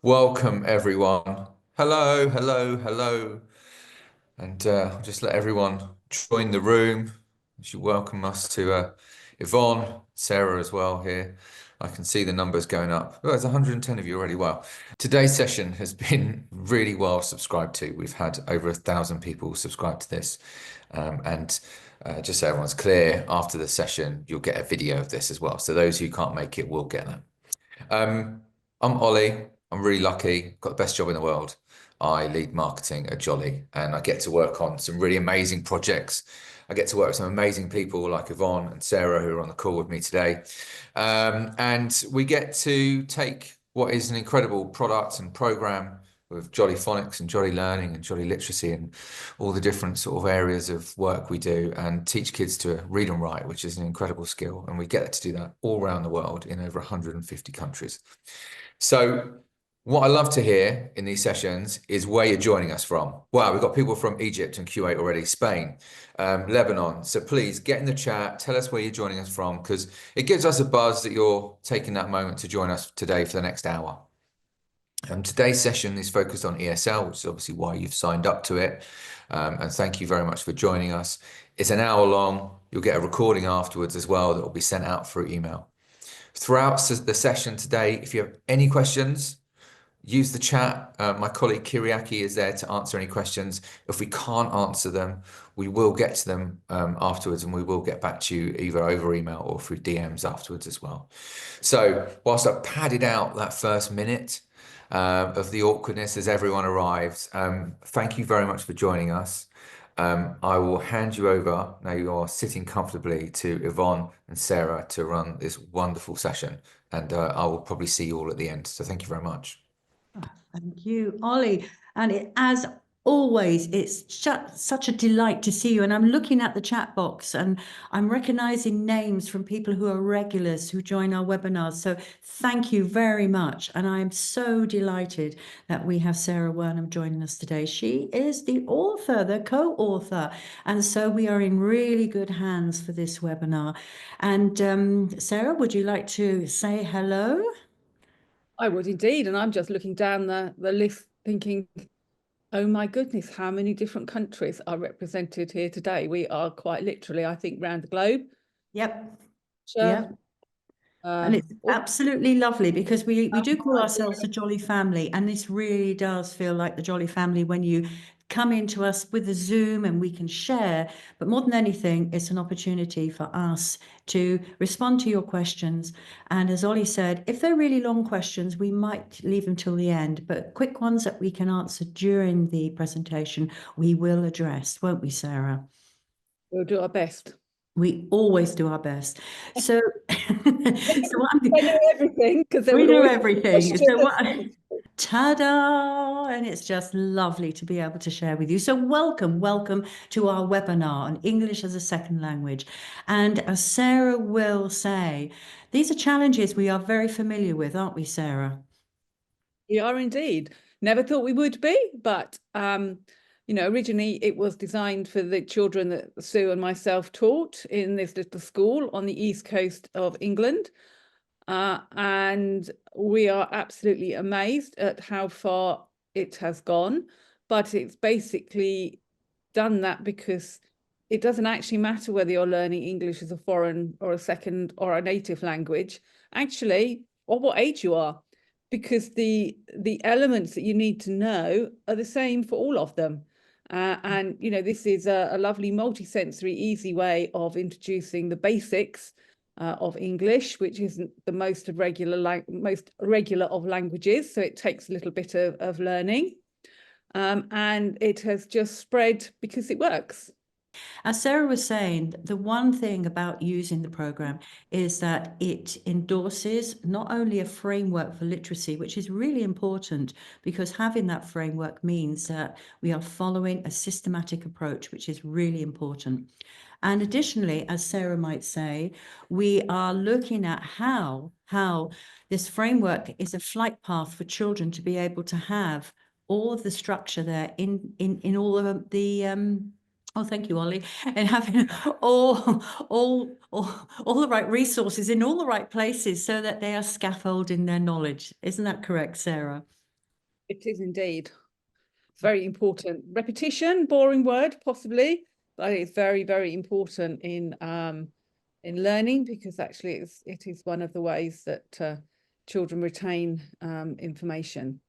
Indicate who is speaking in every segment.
Speaker 1: Welcome, everyone. Hello, hello, hello. And I'll just let everyone join the room as you welcome us to Yvonne, Sarah as well here. I can see the numbers going up. Oh, there's 110 of you already. Wow. Today's session has been really well subscribed to. We've had over 1,000 people subscribe to this. And just so everyone's clear, after the session, you'll get a video of this as well. So those who can't make it will get that. I'm Ollie. I'm really lucky. Got the best job in the world. I lead marketing at Jolly, and I get to work on some really amazing projects. I get to work with some amazing people like Yvonne and Sarah, who are on the call with me today. And we get to take what is an incredible product and program with Jolly Phonics and Jolly Learning and Jolly Literacy and all the different sort of areas of work we do and teach kids to read and write, which is an incredible skill. And we get to do that all around the world in over 150 countries. So what I love to hear in these sessions is where you're joining us from. Wow, we've got people from Egypt and Kuwait already, Spain, Lebanon. So please get in the chat, tell us where you're joining us from, because it gives us a buzz that you're taking that moment to join us today for the next hour. Today's session is focused on ESL, which is obviously why you've signed up to it. And thank you very much for joining us. It's an hour long. You'll get a recording afterwards as well that will be sent out through email. Throughout the session today, if you have any questions, use the chat. My colleague Kiriaki is there to answer any questions. If we can't answer them, we will get to them afterwards, and we will get back to you either over email or through DMs afterwards as well. So whilst I padded out that first minute of the awkwardness as everyone arrives, thank you very much for joining us. I will hand you over, now you are sitting comfortably, to Yvonne and Sarah to run this wonderful session. And I will probably see you all at the end. So thank you very much.
Speaker 2: Thank you, Ollie. And as always, it's such a delight to see you. And I'm looking at the chat box and I'm recognizing names from people who are regulars who join our webinars. So thank you very much. And I'm so delighted that we have Sara Wernham joining us today. She is the author, the co-author. And so we are in really good hands for this webinar. And Sara, would you like to say hello?
Speaker 3: I would indeed. And I'm just looking down the list thinking, oh my goodness, how many different countries are represented here today? We are quite literally, I think, round the globe.
Speaker 2: Yep.
Speaker 3: Sure.
Speaker 2: Yep. And it's absolutely lovely because we do call ourselves a Jolly family, and this really does feel like the Jolly family when you come into us with a Zoom and we can share. But more than anything, it's an opportunity for us to respond to your questions. And as Ollie said, if they're really long questions, we might leave them till the end, but quick ones that we can answer during the presentation, we will address, won't we, Sarah?
Speaker 3: We'll do our best.
Speaker 2: We always do our best. So,
Speaker 3: I know everything because
Speaker 2: we do everything. So ta-da! And it's just lovely to be able to share with you. So welcome to our webinar on English as a second language. And as Sarah will say, these are challenges we are very familiar with, aren't we, Sarah?
Speaker 3: We are indeed. Never thought we would be, but originally it was designed for the children that Sue and myself taught in this little school on the east coast of England. And we are absolutely amazed at how far it has gone. But it's basically done that because it doesn't actually matter whether you're learning English as a foreign or a second or a native language, actually, or what age you are, because the elements that you need to know are the same for all of them. And this is a lovely multi-sensory, easy way of introducing the basics of English, which isn't the most regular of languages, so it takes a little bit of learning, and it has just spread because it works.
Speaker 2: As Sarah was saying, the one thing about using the program is that it endorses not only a framework for literacy, which is really important because having that framework means that we are following a systematic approach, which is really important. And additionally, as Sarah might say, we are looking at how this framework is a flight path for children to be able to have all of the structure there in all of the oh, thank you, Ollie, and having all the right resources in all the right places so that they are scaffolding their knowledge. Isn't that correct, Sarah?
Speaker 3: It is indeed. It's very important. Repetition, boring word, possibly, but it's very, very important in learning, because actually it is one of the ways that children retain information.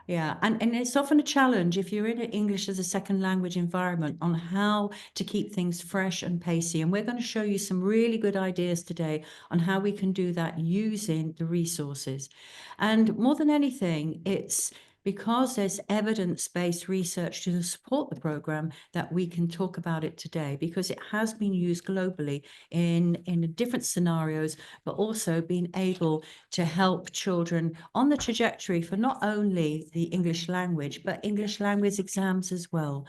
Speaker 2: Yeah, and it's often a challenge if you're in an English as a second language environment on how to keep things fresh and pacey. And we're going to show you some really good ideas today on how we can do that using the resources. And more than anything, it's because there's evidence-based research to support the program that we can talk about it today, because it has been used globally in different scenarios, but also being able to help children on the trajectory for not only the English language, but English language exams as well.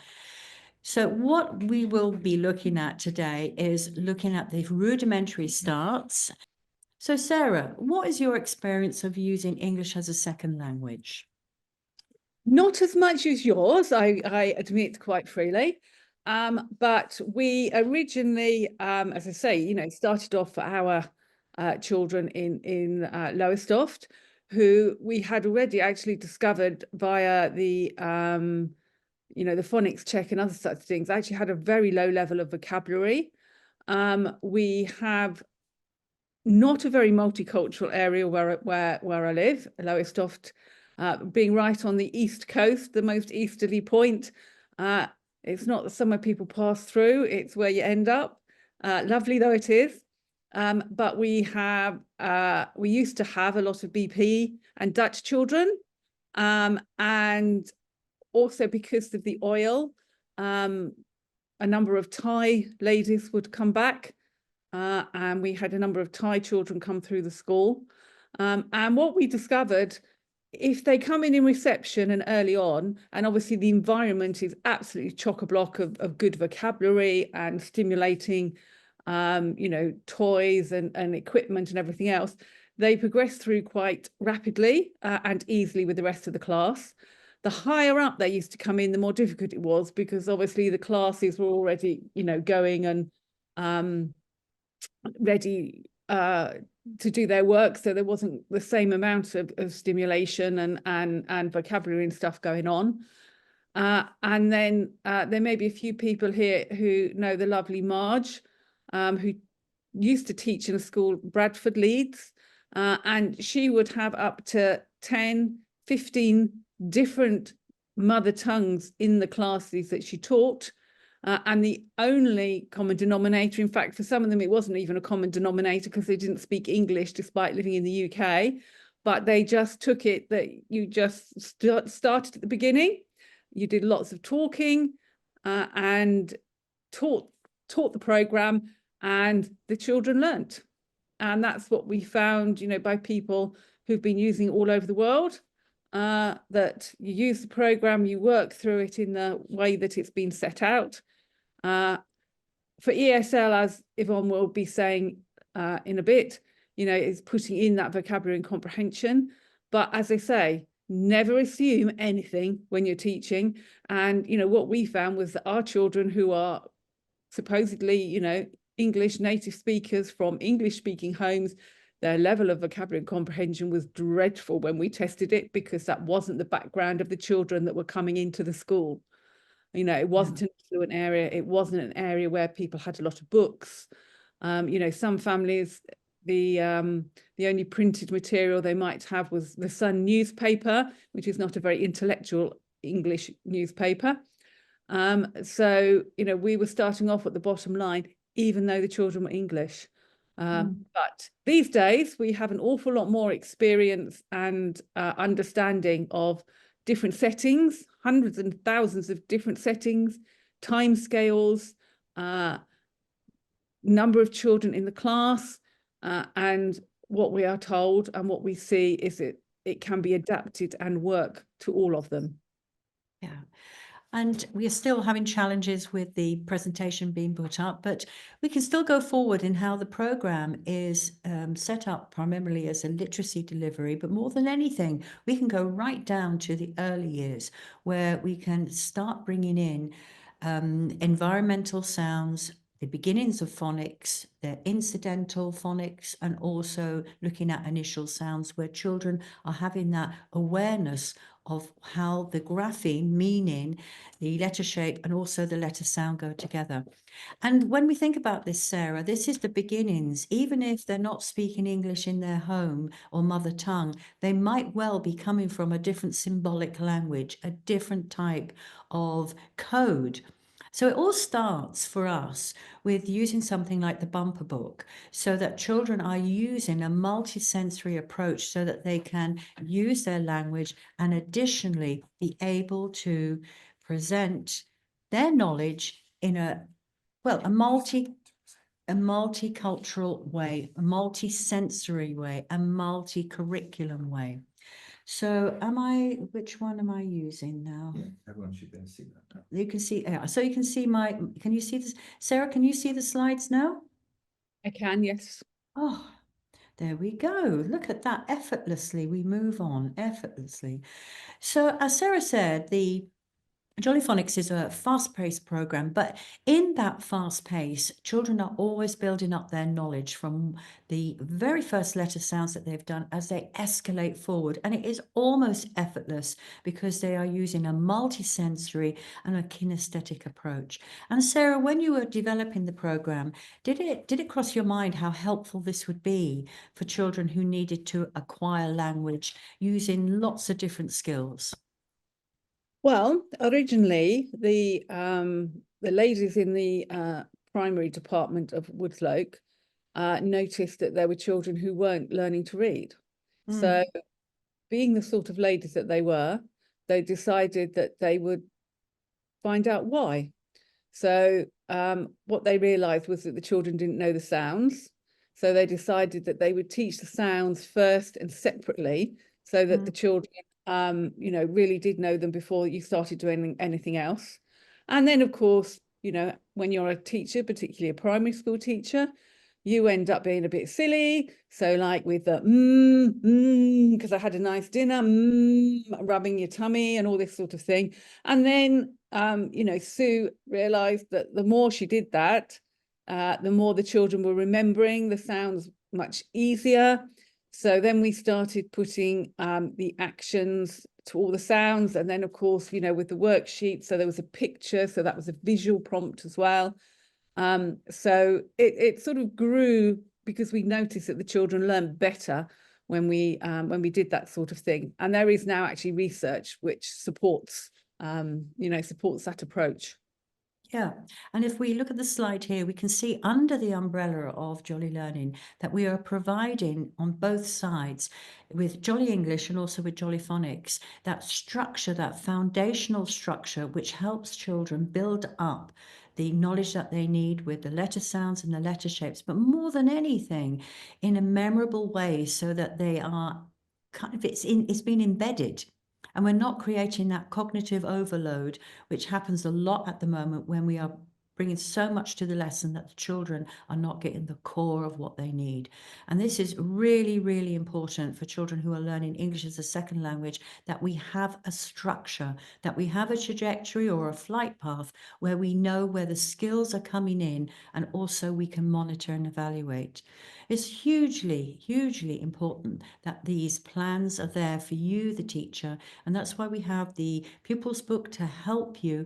Speaker 2: So what we will be looking at today is looking at the rudimentary starts. So Sarah, what is your experience of using English as a second language?
Speaker 3: Not as much as yours, I admit quite freely. But we originally, as I say, started off for our children in Lowestoft, who we had already actually discovered via the phonics check and other such things, actually had a very low level of vocabulary. We have not a very multicultural area where I live, Lowestoft, being right on the east coast, the most easterly point. It's not somewhere people pass through, it's where you end up. Lovely though it is. But we used to have a lot of BP and Dutch children. And also because of the oil, a number of Thai ladies would come back. And we had a number of Thai children come through the school. And what we discovered, if they come in reception and early on, and obviously the environment is absolutely chock-a-block of good vocabulary and stimulating, toys and equipment and everything else, they progress through quite rapidly and easily with the rest of the class. The higher up they used to come in, the more difficult it was, because obviously the classes were already, going and ready to do their work, so there wasn't the same amount of stimulation and vocabulary and stuff going on. And then there may be a few people here who know the lovely Marge, who used to teach in a school, Bradford, Leeds, and she would have up to 10, 15 different mother tongues in the classes that she taught. And the only common denominator, in fact, for some of them, it wasn't even a common denominator because they didn't speak English despite living in the UK, but they just took it that you just started at the beginning. You did lots of talking and taught the program, and the children learnt. And that's what we found, by people who've been using it all over the world, that you use the program, you work through it in the way that it's been set out. For ESL, as Yvonne will be saying in a bit, is putting in that vocabulary and comprehension. But as I say, never assume anything when you're teaching. And, what we found was that our children, who are supposedly, English native speakers from English speaking homes, their level of vocabulary and comprehension was dreadful when we tested it, because that wasn't the background of the children that were coming into the school. It wasn't an affluent area. It wasn't an area where people had a lot of books. Some families, the only printed material they might have was the Sun newspaper, which is not a very intellectual English newspaper. So, we were starting off at the bottom line, even though the children were English. But these days, we have an awful lot more experience and understanding of different settings, hundreds and thousands of different settings, timescales, number of children in the class, and what we are told and what we see is it can be adapted and work to all of them.
Speaker 2: Yeah. And we are still having challenges with the presentation being put up, but we can still go forward in how the program is set up primarily as a literacy delivery. But more than anything, we can go right down to the early years where we can start bringing in environmental sounds, the beginnings of phonics, the incidental phonics, and also looking at initial sounds where children are having that awareness of how the grapheme, meaning the letter shape and also the letter sound, go together. And when we think about this, Sarah, this is the beginnings. Even if they're not speaking English in their home or mother tongue, they might well be coming from a different symbolic language, a different type of code. So it all starts for us with using something like the bumper book, so that children are using a multisensory approach so that they can use their language and additionally be able to present their knowledge in a multicultural way, a multi-sensory way, a multi-curriculum way. So which one am I using now?
Speaker 1: Yeah, everyone should be able to see that now.
Speaker 2: You can see, so you can see can you see this? Sarah, can you see the slides now?
Speaker 3: I can, yes.
Speaker 2: Oh, there we go. Look at that. Effortlessly, we move on effortlessly. So as Sarah said, the Jolly Phonics is a fast-paced program, but in that fast pace, children are always building up their knowledge from the very first letter sounds that they've done as they escalate forward. And it is almost effortless because they are using a multisensory and a kinesthetic approach. And Sarah, when you were developing the program, did it cross your mind how helpful this would be for children who needed to acquire language using lots of different skills?
Speaker 3: Well, originally the ladies in the primary department of Woodsloke noticed that there were children who weren't learning to read. So being the sort of ladies that they were, they decided that they would find out why. So what they realized was that the children didn't know the sounds. So they decided that they would teach the sounds first and separately so that the children really did know them before you started doing anything else. And then, of course, when you're a teacher, particularly a primary school teacher, you end up being a bit silly. So like with the because I had a nice dinner, rubbing your tummy and all this sort of thing. And then, Sue realized that the more she did that, the more the children were remembering the sounds much easier. So then we started putting the actions to all the sounds. And then, of course, with the worksheet, so there was a picture. So that was a visual prompt as well. So it sort of grew because we noticed that the children learned better when we did that sort of thing. And there is now actually research which supports that approach.
Speaker 2: Yeah, and if we look at the slide here, we can see under the umbrella of Jolly Learning that we are providing on both sides with Jolly English and also with Jolly Phonics, that structure, that foundational structure, which helps children build up the knowledge that they need with the letter sounds and the letter shapes, but more than anything, in a memorable way so that they are it's been embedded. And we're not creating that cognitive overload, which happens a lot at the moment when we are bringing so much to the lesson that the children are not getting the core of what they need. And this is really, really important for children who are learning English as a second language, that we have a structure, that we have a trajectory or a flight path where we know where the skills are coming in and also we can monitor and evaluate. It's hugely, hugely important that these plans are there for you, the teacher, and that's why we have the pupils book to help you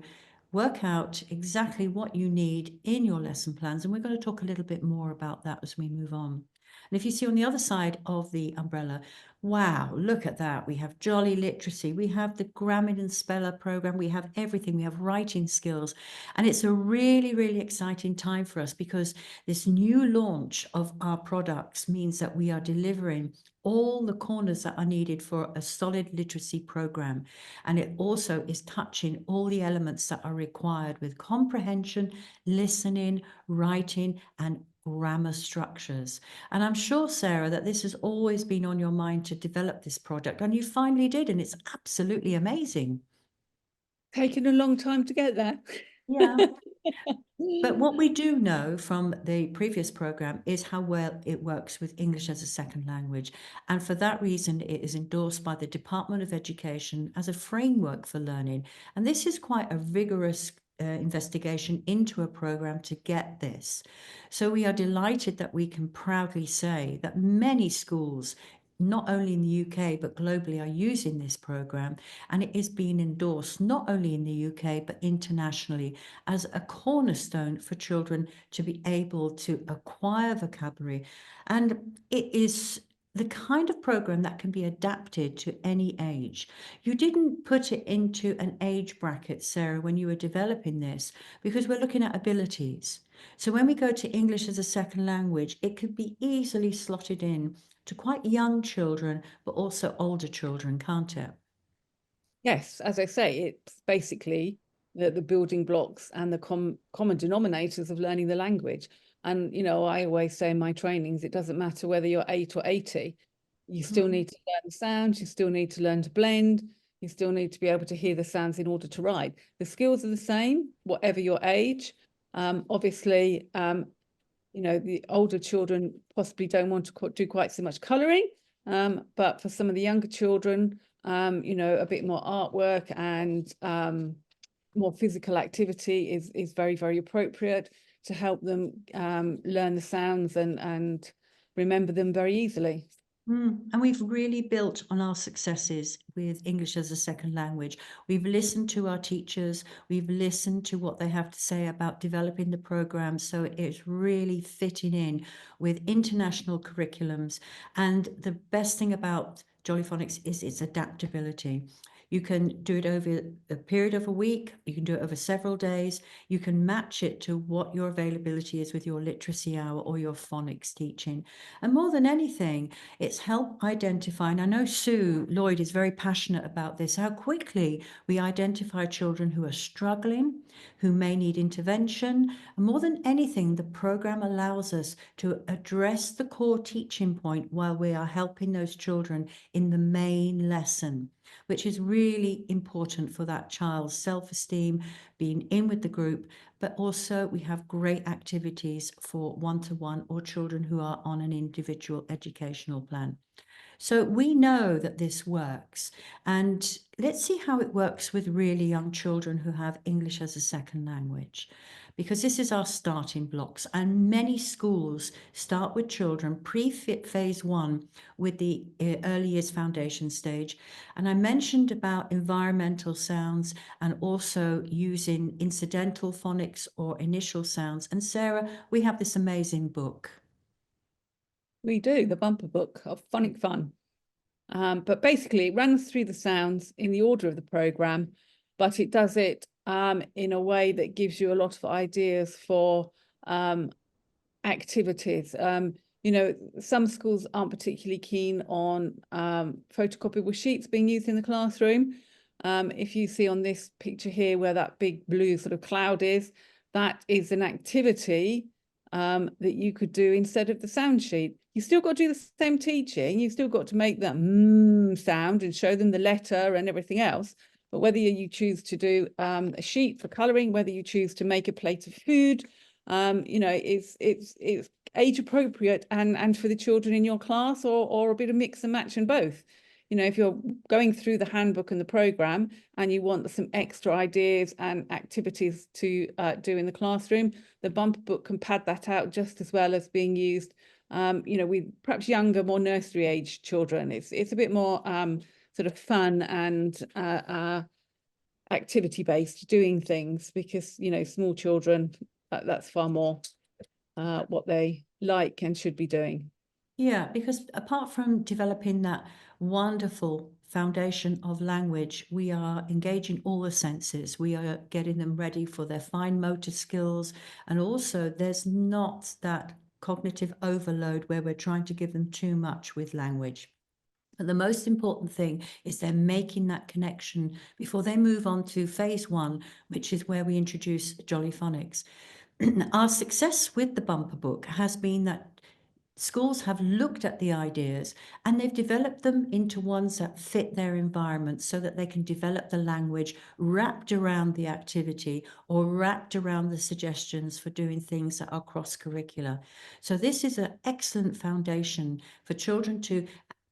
Speaker 2: work out exactly what you need in your lesson plans. And we're going to talk a little bit more about that as we move on. And if you see on the other side of the umbrella, wow, look at that. We have Jolly Literacy. We have the Grammar and Speller program. We have everything. We have writing skills. And it's a really, really exciting time for us because this new launch of our products means that we are delivering all the corners that are needed for a solid literacy program. And it also is touching all the elements that are required with comprehension, listening, writing, and grammar structures. And I'm sure, Sarah, that this has always been on your mind to develop this product, and you finally did, and it's absolutely amazing.
Speaker 3: Taken a long time to get there.
Speaker 2: Yeah. But what we do know from the previous program is how well it works with English as a second language. And for that reason, it is endorsed by the Department of Education as a framework for learning. And this is quite a rigorous investigation into a program to get this. So we are delighted that we can proudly say that many schools, not only in the UK, but globally, are using this program. And it is being endorsed not only in the UK, but internationally as a cornerstone for children to be able to acquire vocabulary. And it is the kind of program that can be adapted to any age. You didn't put it into an age bracket, Sarah, when you were developing this, because we're looking at abilities. So when we go to English as a second language, it could be easily slotted in to quite young children, but also older children, can't it?
Speaker 3: Yes, as I say, it's basically the building blocks and the common denominators of learning the language. And, you know, I always say in my trainings, it doesn't matter whether you're 8 or 80, you still need to learn the sounds, you still need to learn to blend, you still need to be able to hear the sounds in order to write. The skills are the same, whatever your age. Obviously, you know, the older children possibly don't want to do quite so much colouring, but for some of the younger children, you know, a bit more artwork and more physical activity is very, very appropriate to help them learn the sounds and remember them very easily.
Speaker 2: And we've really built on our successes with English as a second language. We've listened to our teachers. We've listened to what they have to say about developing the program. So it's really fitting in with international curriculums. And the best thing about Jolly Phonics is its adaptability. You can do it over a period of a week. You can do it over several days. You can match it to what your availability is with your literacy hour or your phonics teaching. And more than anything, it's help identify, and I know Sue Lloyd is very passionate about this, how quickly we identify children who are struggling, who may need intervention. And more than anything, the program allows us to address the core teaching point while we are helping those children in the main lesson, which is really important for that child's self-esteem, being in with the group, but also we have great activities for one-to-one or children who are on an individual educational plan. So we know that this works, and let's see how it works with really young children who have English as a second language, because this is our starting blocks. And many schools start with children pre-fit phase 1 with the early years foundation stage. And I mentioned about environmental sounds and also using incidental phonics or initial sounds. And Sarah, we have this amazing book.
Speaker 3: We do, the bumper book of Phonic Fun. But basically it runs through the sounds in the order of the program, but it does it in a way that gives you a lot of ideas for activities. You know, some schools aren't particularly keen on photocopiable sheets being used in the classroom. If you see on this picture here where that big blue sort of cloud is, that is an activity that you could do instead of the sound sheet. You still got to do the same teaching. You've still got to make that sound and show them the letter and everything else. But whether you choose to do a sheet for colouring, whether you choose to make a plate of food, you know, it's age appropriate and for the children in your class, or a bit of mix and match and both. You know, if you're going through the handbook and the program and you want some extra ideas and activities to do in the classroom, the bumper book can pad that out just as well as being used, you know, with perhaps younger, more nursery age children. It's a bit more sort of fun and activity based, doing things, because, you know, small children, that's far more what they like and should be doing.
Speaker 2: Yeah, because apart from developing that wonderful foundation of language, we are engaging all the senses. We are getting them ready for their fine motor skills. And also there's not that cognitive overload where we're trying to give them too much with language. But the most important thing is they're making that connection before they move on to phase 1, which is where we introduce Jolly Phonics. Our success with the bumper book has been that schools have looked at the ideas and they've developed them into ones that fit their environment so that they can develop the language wrapped around the activity or wrapped around the suggestions for doing things that are cross-curricular. So this is an excellent foundation for children to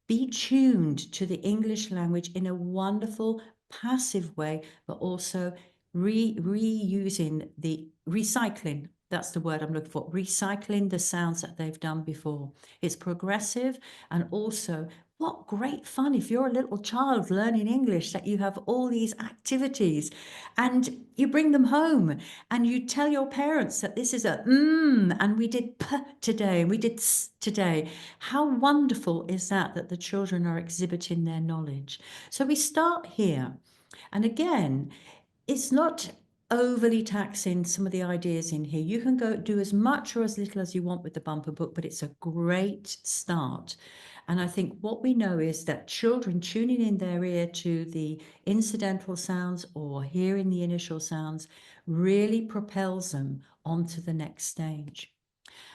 Speaker 2: be tuned to the English language in a wonderful, passive way, but also reusing the recycling. That's the word I'm looking for. Recycling the sounds that they've done before. It's progressive, and also what great fun if you're a little child learning English that you have all these activities and you bring them home and you tell your parents that this is a and we did p today and we did s today. How wonderful is that the children are exhibiting their knowledge. So we start here. And again, it's not overly taxing some of the ideas in here. You can go do as much or as little as you want with the bumper book, but it's a great start. And I think what we know is that children tuning in their ear to the incidental sounds or hearing the initial sounds really propels them onto the next stage.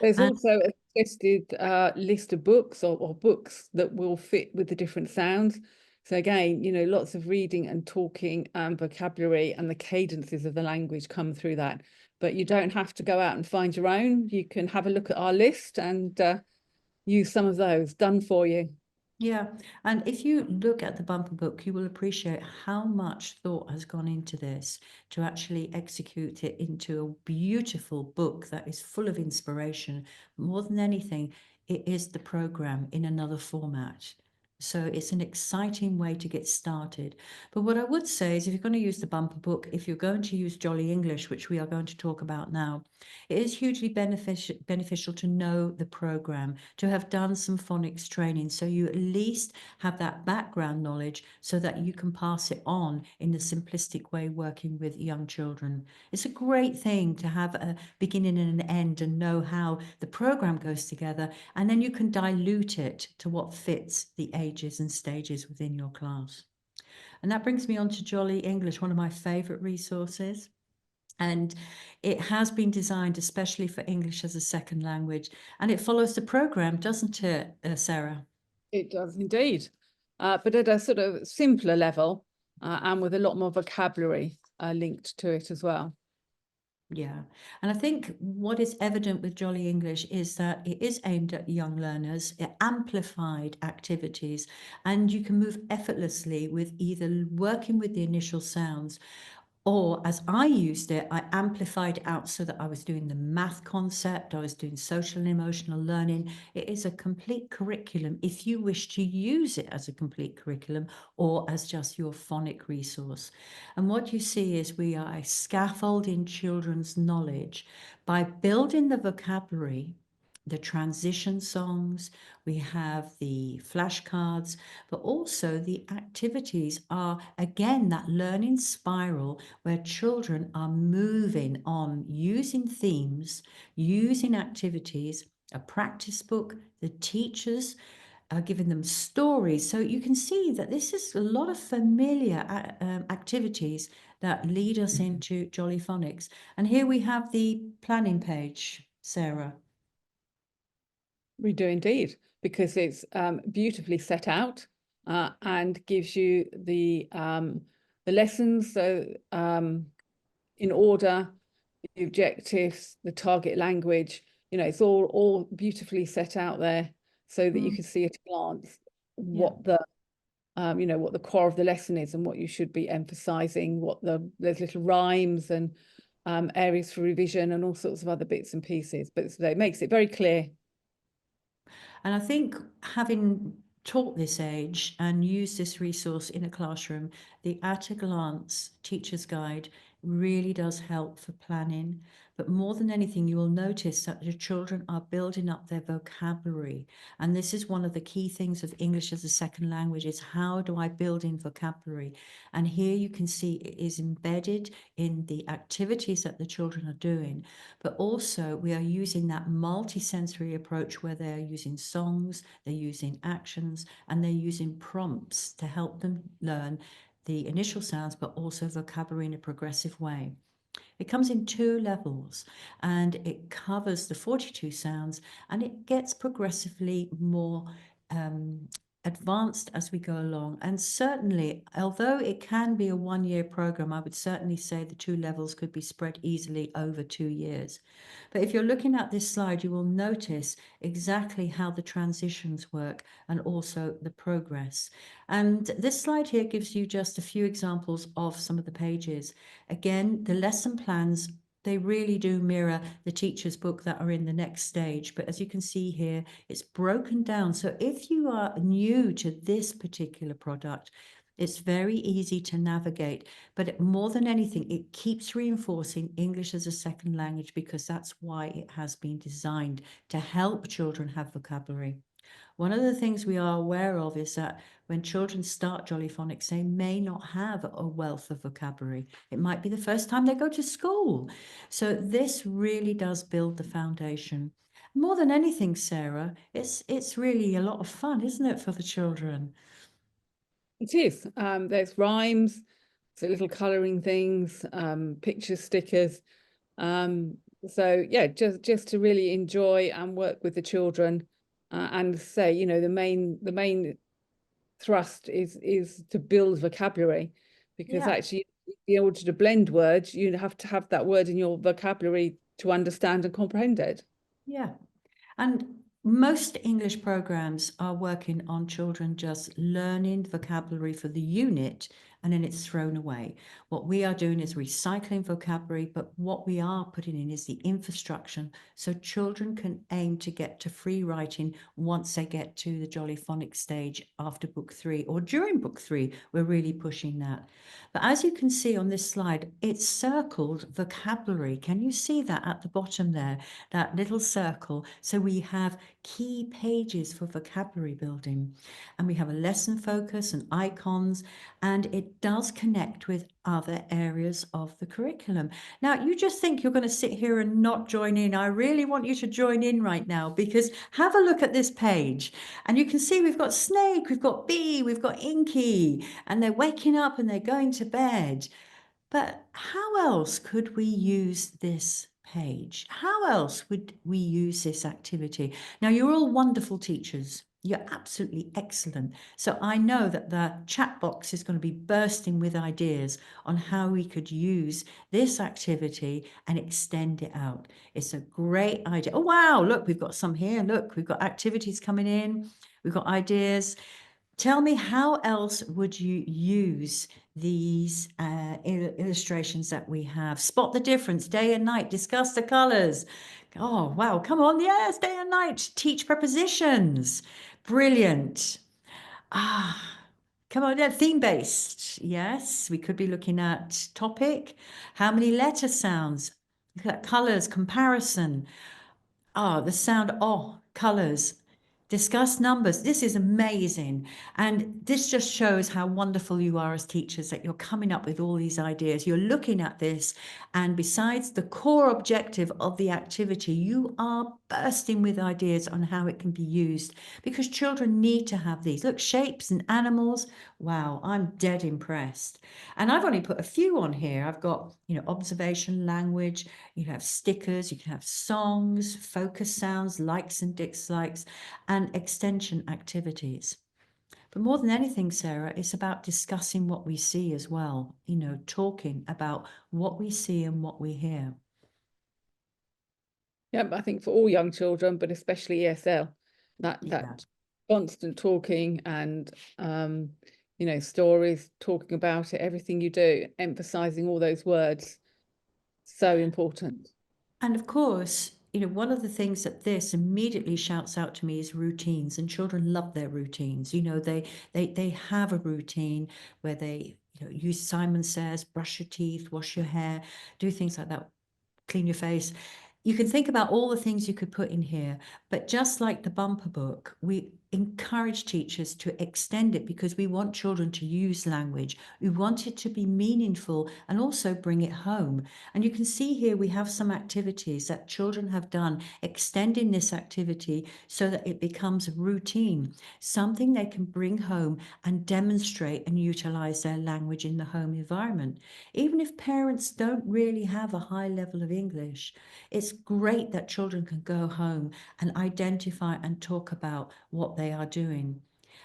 Speaker 3: There's
Speaker 2: And
Speaker 3: also a suggested list of books or books that will fit with the different sounds. So again, you know, lots of reading and talking and vocabulary and the cadences of the language come through that. But you don't have to go out and find your own. You can have a look at our list and use some of those, done for you.
Speaker 2: yeah, and if you look at the bumper book, you will appreciate how much thought has gone into this to actually execute it into a beautiful book that is full of inspiration. More than anything, it is the program in another format. So it's an exciting way to get started. But what I would say is if you're going to use the bumper book, if you're going to use Jolly English, which we are going to talk about now, it is hugely beneficial to know the program, to have done some phonics training, so you at least have that background knowledge so that you can pass it on in the simplistic way working with young children. It's a great thing to have a beginning and an end and know how the program goes together, and then you can dilute it to what fits the ages and stages within your class. And that brings me on to Jolly English, one of my favorite resources. And it has been designed especially for English as a second language. And it follows the program, doesn't it, Sarah?
Speaker 3: It does indeed, but at a sort of simpler level and with a lot more vocabulary linked to it as well.
Speaker 2: Yeah. And I think what is evident with Jolly English is that it is aimed at young learners, amplified activities, and you can move effortlessly with either working with the initial sounds. Or as I used it, I amplified it out so that I was doing the math concept, I was doing social and emotional learning. It is a complete curriculum if you wish to use it as a complete curriculum or as just your phonic resource. And what you see is we are a scaffold in children's knowledge by building the vocabulary, the transition songs, we have the flashcards, but also the activities are, again, that learning spiral where children are moving on using themes, using activities, a practice book, the teachers are giving them stories. So you can see that this is a lot of familiar activities that lead us into Jolly Phonics. And here we have the planning page, Sarah.
Speaker 3: We do indeed, because it's beautifully set out and gives you the lessons, so in order, the objectives, the target language. You know, it's all beautifully set out there so that you can see at a glance what the you know, what the core of the lesson is and what you should be emphasizing, what there's little rhymes and areas for revision and all sorts of other bits and pieces. But it makes it very clear.
Speaker 2: And I think having taught this age and used this resource in a classroom, the at a glance teacher's guide really does help for planning. But more than anything, you will notice that the children are building up their vocabulary. And this is one of the key things of English as a second language is how do I build in vocabulary? And here you can see it is embedded in the activities that the children are doing. But also we are using that multi-sensory approach where they're using songs, they're using actions, and they're using prompts to help them learn the initial sounds, but also vocabulary in a progressive way. It comes in 2 levels and it covers the 42 sounds and it gets progressively more advanced as we go along. And certainly, although it can be a one-year program, I would certainly say the 2 levels could be spread easily over 2 years. But if you're looking at this slide, you will notice exactly how the transitions work and also the progress. And this slide here gives you just a few examples of some of the pages. Again, the lesson plans, they really do mirror the teacher's book that are in the next stage. But as you can see here, it's broken down. So if you are new to this particular product, it's very easy to navigate. But more than anything, it keeps reinforcing English as a second language, because that's why it has been designed to help children have vocabulary. One of the things we are aware of is that when children start Jolly Phonics, they may not have a wealth of vocabulary. It might be the first time they go to school. So this really does build the foundation. More than anything, Sarah, it's really a lot of fun, isn't it, for the children?
Speaker 3: It is. There's rhymes, so little colouring things, picture stickers. So yeah, just to really enjoy and work with the children, and say, you know, the main thrust is to build vocabulary, because
Speaker 2: Yeah.
Speaker 3: actually, in order to blend words, you have to have that word in your vocabulary to understand and comprehend it.
Speaker 2: Yeah. And most English programs are working on children just learning vocabulary for the unit, and then it's thrown away. What we are doing is recycling vocabulary, but what we are putting in is the infrastructure so children can aim to get to free writing once they get to the Jolly Phonics stage after book 3 or during book 3. We're really pushing that. But as you can see on this slide, it's circled vocabulary. Can you see that at the bottom there, that little circle? So we have key pages for vocabulary building, and we have a lesson focus and icons, and it does connect with other areas of the curriculum. Now, you just think you're going to sit here and not join in. I really want you to join in right now, because have a look at this page and you can see we've got snake, we've got bee, we've got inky, and they're waking up and they're going to bed. But how else could we use this page? How else would we use this activity? Now, you're all wonderful teachers. You're absolutely excellent. So I know that the chat box is going to be bursting with ideas on how we could use this activity and extend it out. It's a great idea. Oh, wow. Look, we've got some here. Look, we've got activities coming in. We've got ideas. Tell me, how else would you use these illustrations that we have? Spot the difference, day and night, discuss the colors. Oh, wow, come on, yes, day and night, teach prepositions. Brilliant. Come on, theme-based. Yes, we could be looking at topic. How many letter sounds? Look at colors, comparison. The sound, colors. Discuss numbers. This is amazing. And this just shows how wonderful you are as teachers, that you're coming up with all these ideas. You're looking at this, and besides the core objective of the activity, you are bursting with ideas on how it can be used, because children need to have these. Look, shapes and animals. Wow, I'm dead impressed. And I've only put a few on here. I've got, observation, language, you have stickers, you can have songs, focus sounds, likes and dislikes, and extension activities. But more than anything, Sarah, it's about discussing what we see as well, talking about what we see and what we hear.
Speaker 3: Yeah, I think for all young children, but especially ESL, that constant talking and stories, talking about it, everything you do, emphasizing all those words, so important.
Speaker 2: And of course, one of the things that this immediately shouts out to me is routines, and children love their routines. They have a routine where they, use Simon Says, brush your teeth, wash your hair, do things like that, clean your face. You can think about all the things you could put in here, but just like the bumper book, we encourage teachers to extend it, because we want children to use language. We want it to be meaningful and also bring it home. And you can see here we have some activities that children have done, extending this activity so that it becomes routine, something they can bring home and demonstrate and utilize their language in the home environment. Even if parents don't really have a high level of English, it's great that children can go home and identify and talk about what they are doing.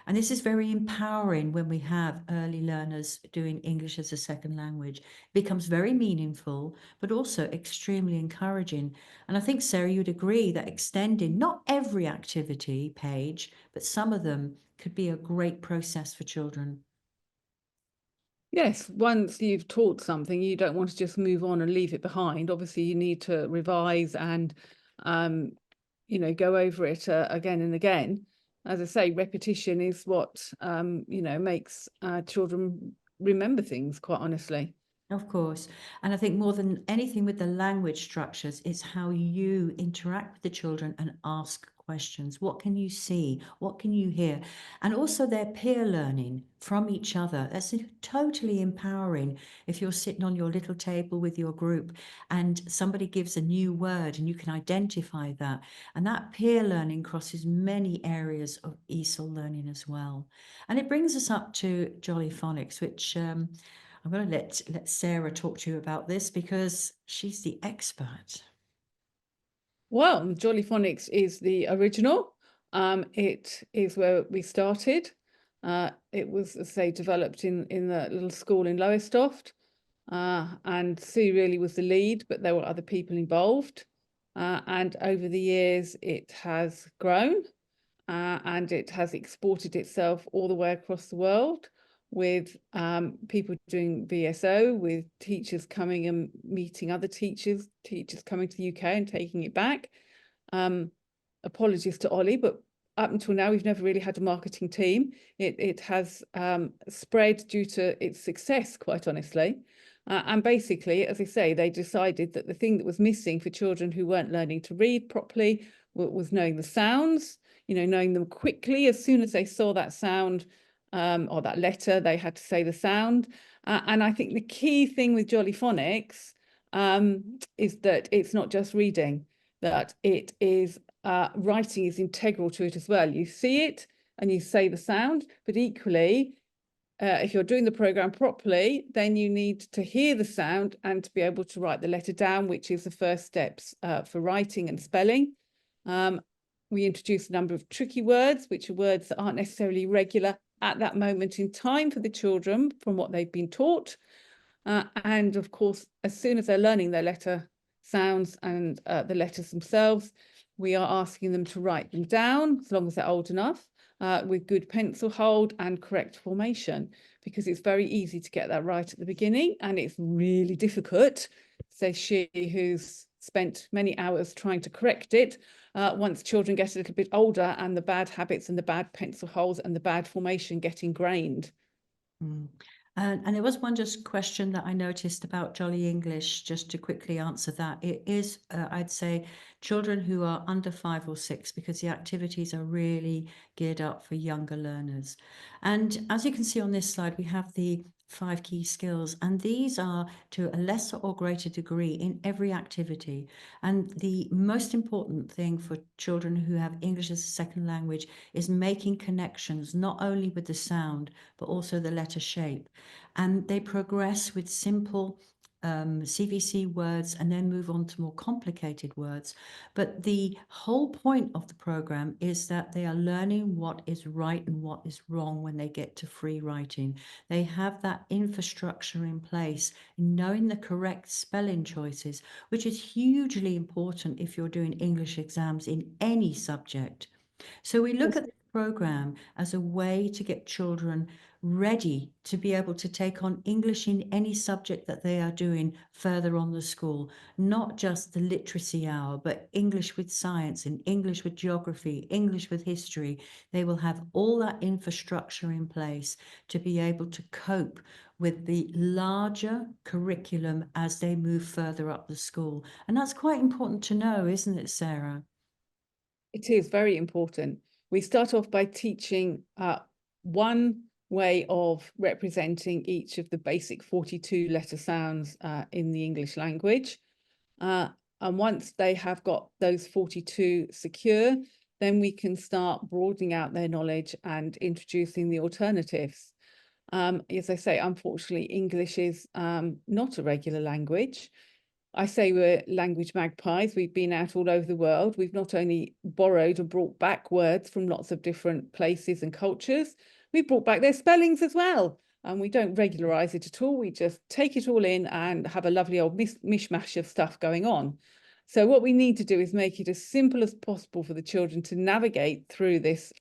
Speaker 2: And this is very empowering when we have early learners doing English as a second language. It becomes very meaningful, but also extremely encouraging. And I think, Sarah, you'd agree that extending not every activity page, but some of them could be a great process for children.
Speaker 3: Yes, once you've taught something, you don't want to just move on and leave it behind. Obviously, you need to revise and, go over it again and again. As I say, repetition is what, makes children remember things, quite honestly.
Speaker 2: Of course. And I think more than anything with the language structures, it's how you interact with the children and ask questions. What can you see? What can you hear? And also their peer learning from each other. That's totally empowering if you're sitting on your little table with your group and somebody gives a new word and you can identify that. And that peer learning crosses many areas of ESL learning as well. And it brings us up to Jolly Phonics, which I'm going to let Sarah talk to you about this because she's the expert.
Speaker 3: Well, Jolly Phonics is the original. It is where we started. It was, as I say, developed in the little school in Lowestoft. And Sue really was the lead, but there were other people involved. And over the years, it has grown and it has exported itself all the way across the world with people doing VSO, with teachers coming and meeting other teachers coming to the UK and taking it back. Apologies to Ollie, but up until now, we've never really had a marketing team. It has spread due to its success, quite honestly. And basically, as I say, they decided that the thing that was missing for children who weren't learning to read properly was knowing the sounds, knowing them quickly. As soon as they saw that sound or that letter, they had to say the sound. And I think the key thing with Jolly Phonics is that it's not just reading, that it is writing is integral to it as well. You see it and you say the sound, but equally, if you're doing the program properly, then you need to hear the sound and to be able to write the letter down, which is the first steps for writing and spelling. We introduced a number of tricky words, which are words that aren't necessarily regular at that moment in time for the children from what they've been taught. And of course, as soon as they're learning their letter sounds and the letters themselves, we are asking them to write them down, as long as they're old enough, with good pencil hold and correct formation, because it's very easy to get that right at the beginning, and it's really difficult, says she, who's spent many hours trying to correct it, once children get a little bit older and the bad habits and the bad pencil holds and the bad formation get ingrained.
Speaker 2: And there was one just question that I noticed about Jolly English, just to quickly answer that. It is, I'd say, children who are under 5 or 6, because the activities are really geared up for younger learners. And as you can see on this slide, we have the 5 key skills, and these are to a lesser or greater degree in every activity. And the most important thing for children who have English as a second language is making connections, not only with the sound, but also the letter shape. And they progress with simple CVC words and then move on to more complicated words. But the whole point of the program is that they are learning what is right and what is wrong when they get to free writing. They have that infrastructure in place, knowing the correct spelling choices, which is hugely important if you're doing English exams in any subject. So we look at the program as a way to get children ready to be able to take on English in any subject that they are doing further on the school, not just the literacy hour, but English with science and English with geography, English with history. They will have all that infrastructure in place to be able to cope with the larger curriculum as they move further up the school. And that's quite important to know, isn't it, Sarah?
Speaker 3: It is very important. We start off by teaching one way of representing each of the basic 42 letter sounds in the English language. And once they have got those 42 secure, then we can start broadening out their knowledge and introducing the alternatives. As I say, unfortunately, English is not a regular language. I say we're language magpies. We've been out all over the world. We've not only borrowed and brought back words from lots of different places and cultures, we've brought back their spellings as well. And we don't regularize it at all. We just take it all in and have a lovely old mishmash of stuff going on. So what we need to do is make it as simple as possible for the children to navigate through this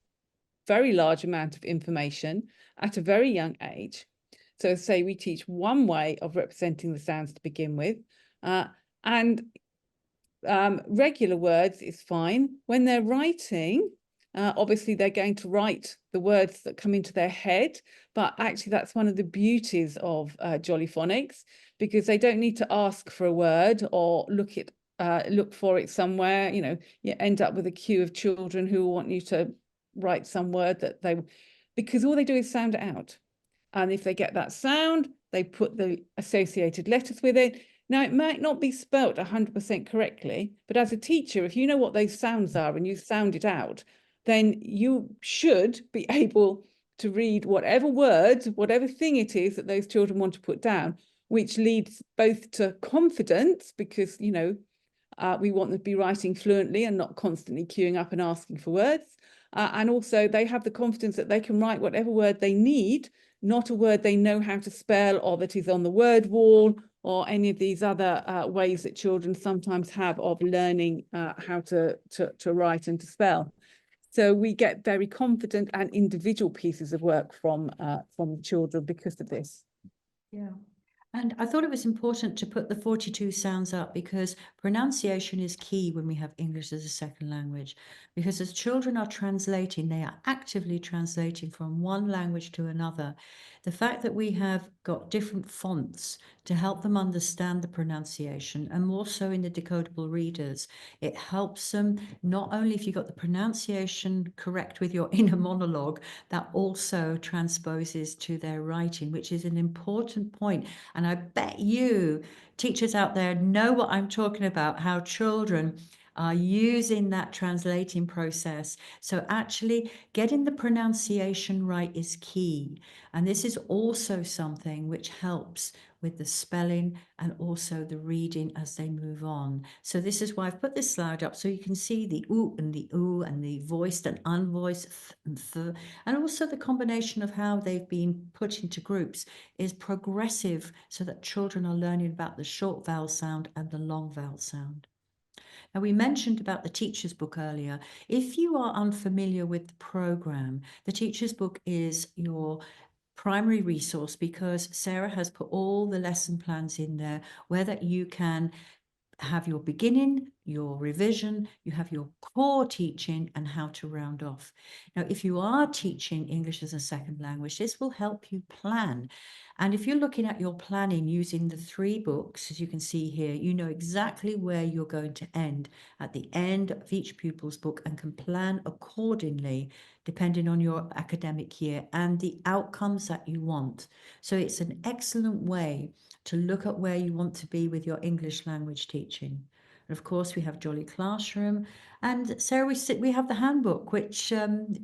Speaker 3: very large amount of information at a very young age. So say we teach one way of representing the sounds to begin with, and regular words is fine. When they're writing, obviously they're going to write the words that come into their head, but actually that's one of the beauties of Jolly Phonics, because they don't need to ask for a word or look for it somewhere. You know, you end up with a queue of children who want you to write some word that because all they do is sound it out. And if they get that sound, they put the associated letters with it. Now, it might not be spelt 100% correctly, but as a teacher, if you know what those sounds are and you sound it out, then you should be able to read whatever word, whatever thing it is that those children want to put down, which leads both to confidence, because, you know, we want them to be writing fluently and not constantly queuing up and asking for words. And also they have the confidence that they can write whatever word they need, not a word they know how to spell or that is on the word wall, or any of these other ways that children sometimes have of learning how to write and to spell. So we get very confident and individual pieces of work from children because of this.
Speaker 2: Yeah. And I thought it was important to put the 42 sounds up because pronunciation is key when we have English as a second language. Because as children are translating, they are actively translating from one language to another. The fact that we have got different fonts to help them understand the pronunciation, and more so in the decodable readers, it helps them not only if you got the pronunciation correct with your inner monologue, that also transposes to their writing, which is an important point. And I bet you teachers out there know what I'm talking about, how children are using that translating process. So actually getting the pronunciation right is key. And this is also something which helps with the spelling and also the reading as they move on. So this is why I've put this slide up so you can see the oo and the oo and the voiced and unvoiced th and th, and also the combination of how they've been put into groups is progressive so that children are learning about the short vowel sound and the long vowel sound. Now, we mentioned about the teacher's book earlier. If you are unfamiliar with the program, the teacher's book is your primary resource because Sarah has put all the lesson plans in there where that you can have your beginning, your revision, you have your core teaching and how to round off. Now, if you are teaching English as a second language, this will help you plan. And if you're looking at your planning using the 3 books, as you can see here, you know exactly where you're going to end at the end of each pupil's book and can plan accordingly, depending on your academic year and the outcomes that you want. So it's an excellent way to look at where you want to be with your English language teaching. And of course, we have Jolly Classroom. And Sarah, we have the handbook, which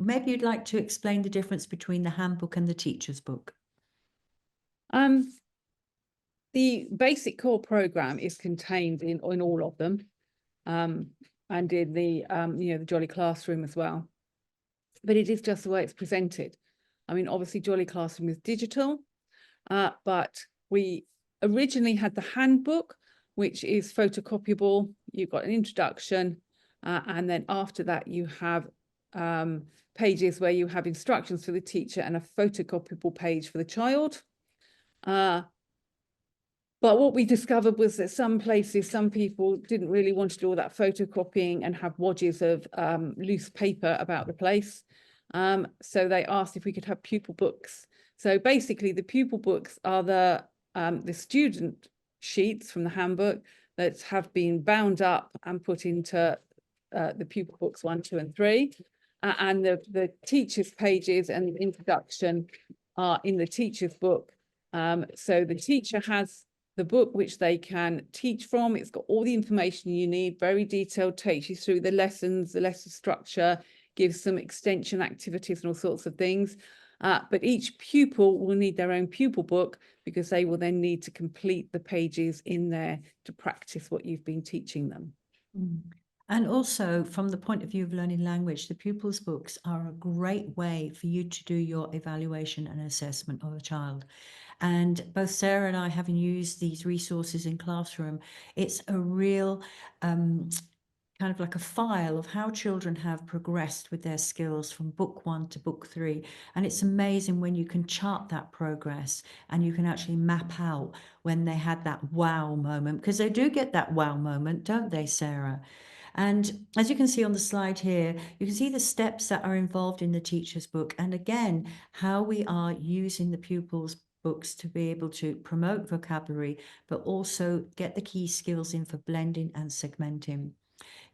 Speaker 2: maybe you'd like to explain the difference between the handbook and the teacher's book.
Speaker 3: The basic core program is contained in all of them, and in the the Jolly Classroom as well. But it is just the way it's presented. I mean, obviously Jolly Classroom is digital, but we originally had the handbook, which is photocopyable. You've got an introduction, and then after that you have pages where you have instructions for the teacher and a photocopyable page for the child. But what we discovered was that some people didn't really want to do all that photocopying and have wodges of loose paper about the place. So they asked if we could have pupil books. So basically the pupil books are the student sheets from the handbook that have been bound up and put into the pupil books 1, 2, and 3. And the teacher's pages and the introduction are in the teacher's book. So the teacher has the book which they can teach from. It's got all the information you need, very detailed, takes you through the lessons, the lesson structure, gives some extension activities and all sorts of things. But each pupil will need their own pupil book, because they will then need to complete the pages in there to practice what you've been teaching them.
Speaker 2: And also, from the point of view of learning language, the pupils' books are a great way for you to do your evaluation and assessment of a child. And both Sarah and I, having used these resources in classroom, it's a real kind of like a file of how children have progressed with their skills from book 1 to book 3. And it's amazing when you can chart that progress and you can actually map out when they had that wow moment, because they do get that wow moment, don't they, Sarah? And as you can see on the slide here, you can see the steps that are involved in the teacher's book. And again, how we are using the pupils' books to be able to promote vocabulary, but also get the key skills in for blending and segmenting.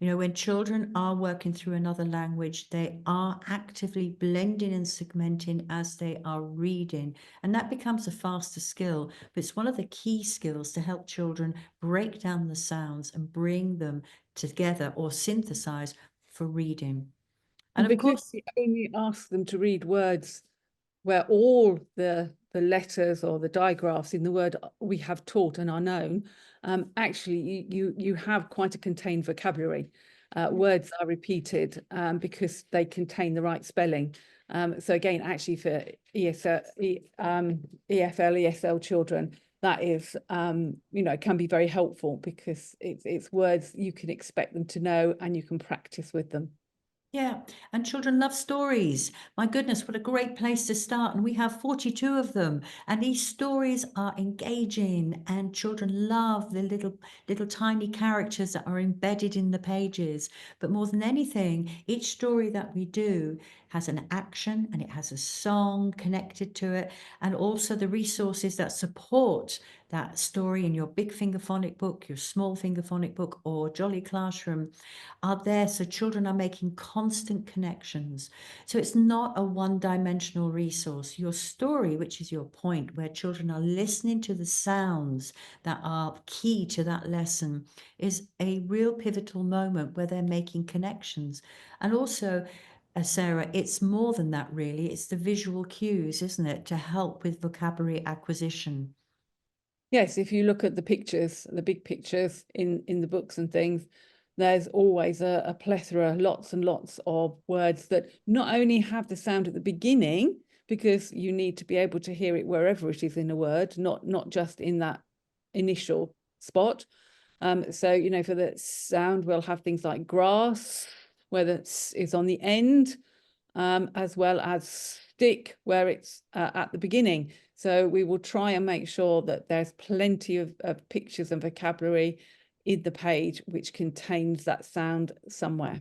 Speaker 2: You know, when children are working through another language, they are actively blending and segmenting as they are reading. And that becomes a faster skill, but it's one of the key skills to help children break down the sounds and bring them together or synthesize for reading. And of
Speaker 3: because
Speaker 2: course,
Speaker 3: we only ask them to read words where all the letters or the digraphs in the word we have taught and are known, actually you have quite a contained vocabulary. Words are repeated because they contain the right spelling. So again, actually for ESL, ESL children, that is, you know, can be very helpful, because it's words you can expect them to know and you can practice with them.
Speaker 2: yeah, and children love stories. My goodness, what a great place to start. And we have 42 of them. And these stories are engaging, and children love the little tiny characters that are embedded in the pages. But more than anything, each story that we do has an action and it has a song connected to it, and also the resources that support that story in your big finger phonic book, your small finger phonic book, or Jolly Classroom are there, so children are making constant connections. So it's not a one-dimensional resource. Your story, which is your point, where children are listening to the sounds that are key to that lesson, is a real pivotal moment where they're making connections. And also, Sarah, it's more than that, really. It's the visual cues, isn't it, to help with vocabulary acquisition.
Speaker 3: Yes, if you look at the pictures, the big pictures in the books and things, there's always a plethora, lots and lots of words that not only have the sound at the beginning, because you need to be able to hear it wherever it is in a word, not just in that initial spot. So, you know, for the sound, we'll have things like grass, where the s is on the end, as well as stick, where it's at the beginning. So we will try and make sure that there's plenty of pictures and vocabulary in the page which contains that sound somewhere.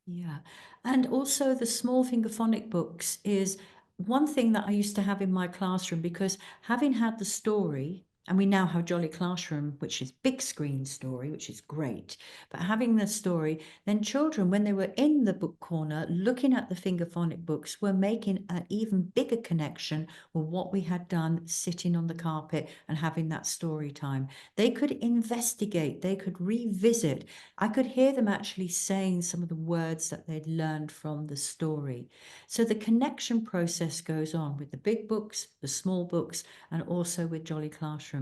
Speaker 2: Yeah. And also the small finger phonic books is one thing that I used to have in my classroom, because having had the story, and we now have Jolly Classroom, which is big screen story, which is great. But having the story, then children, when they were in the book corner looking at the finger phonic books, were making an even bigger connection with what we had done sitting on the carpet and having that story time. They could investigate, they could revisit. I could hear them actually saying some of the words that they'd learned from the story. So the connection process goes on with the big books, the small books, and also with Jolly Classroom.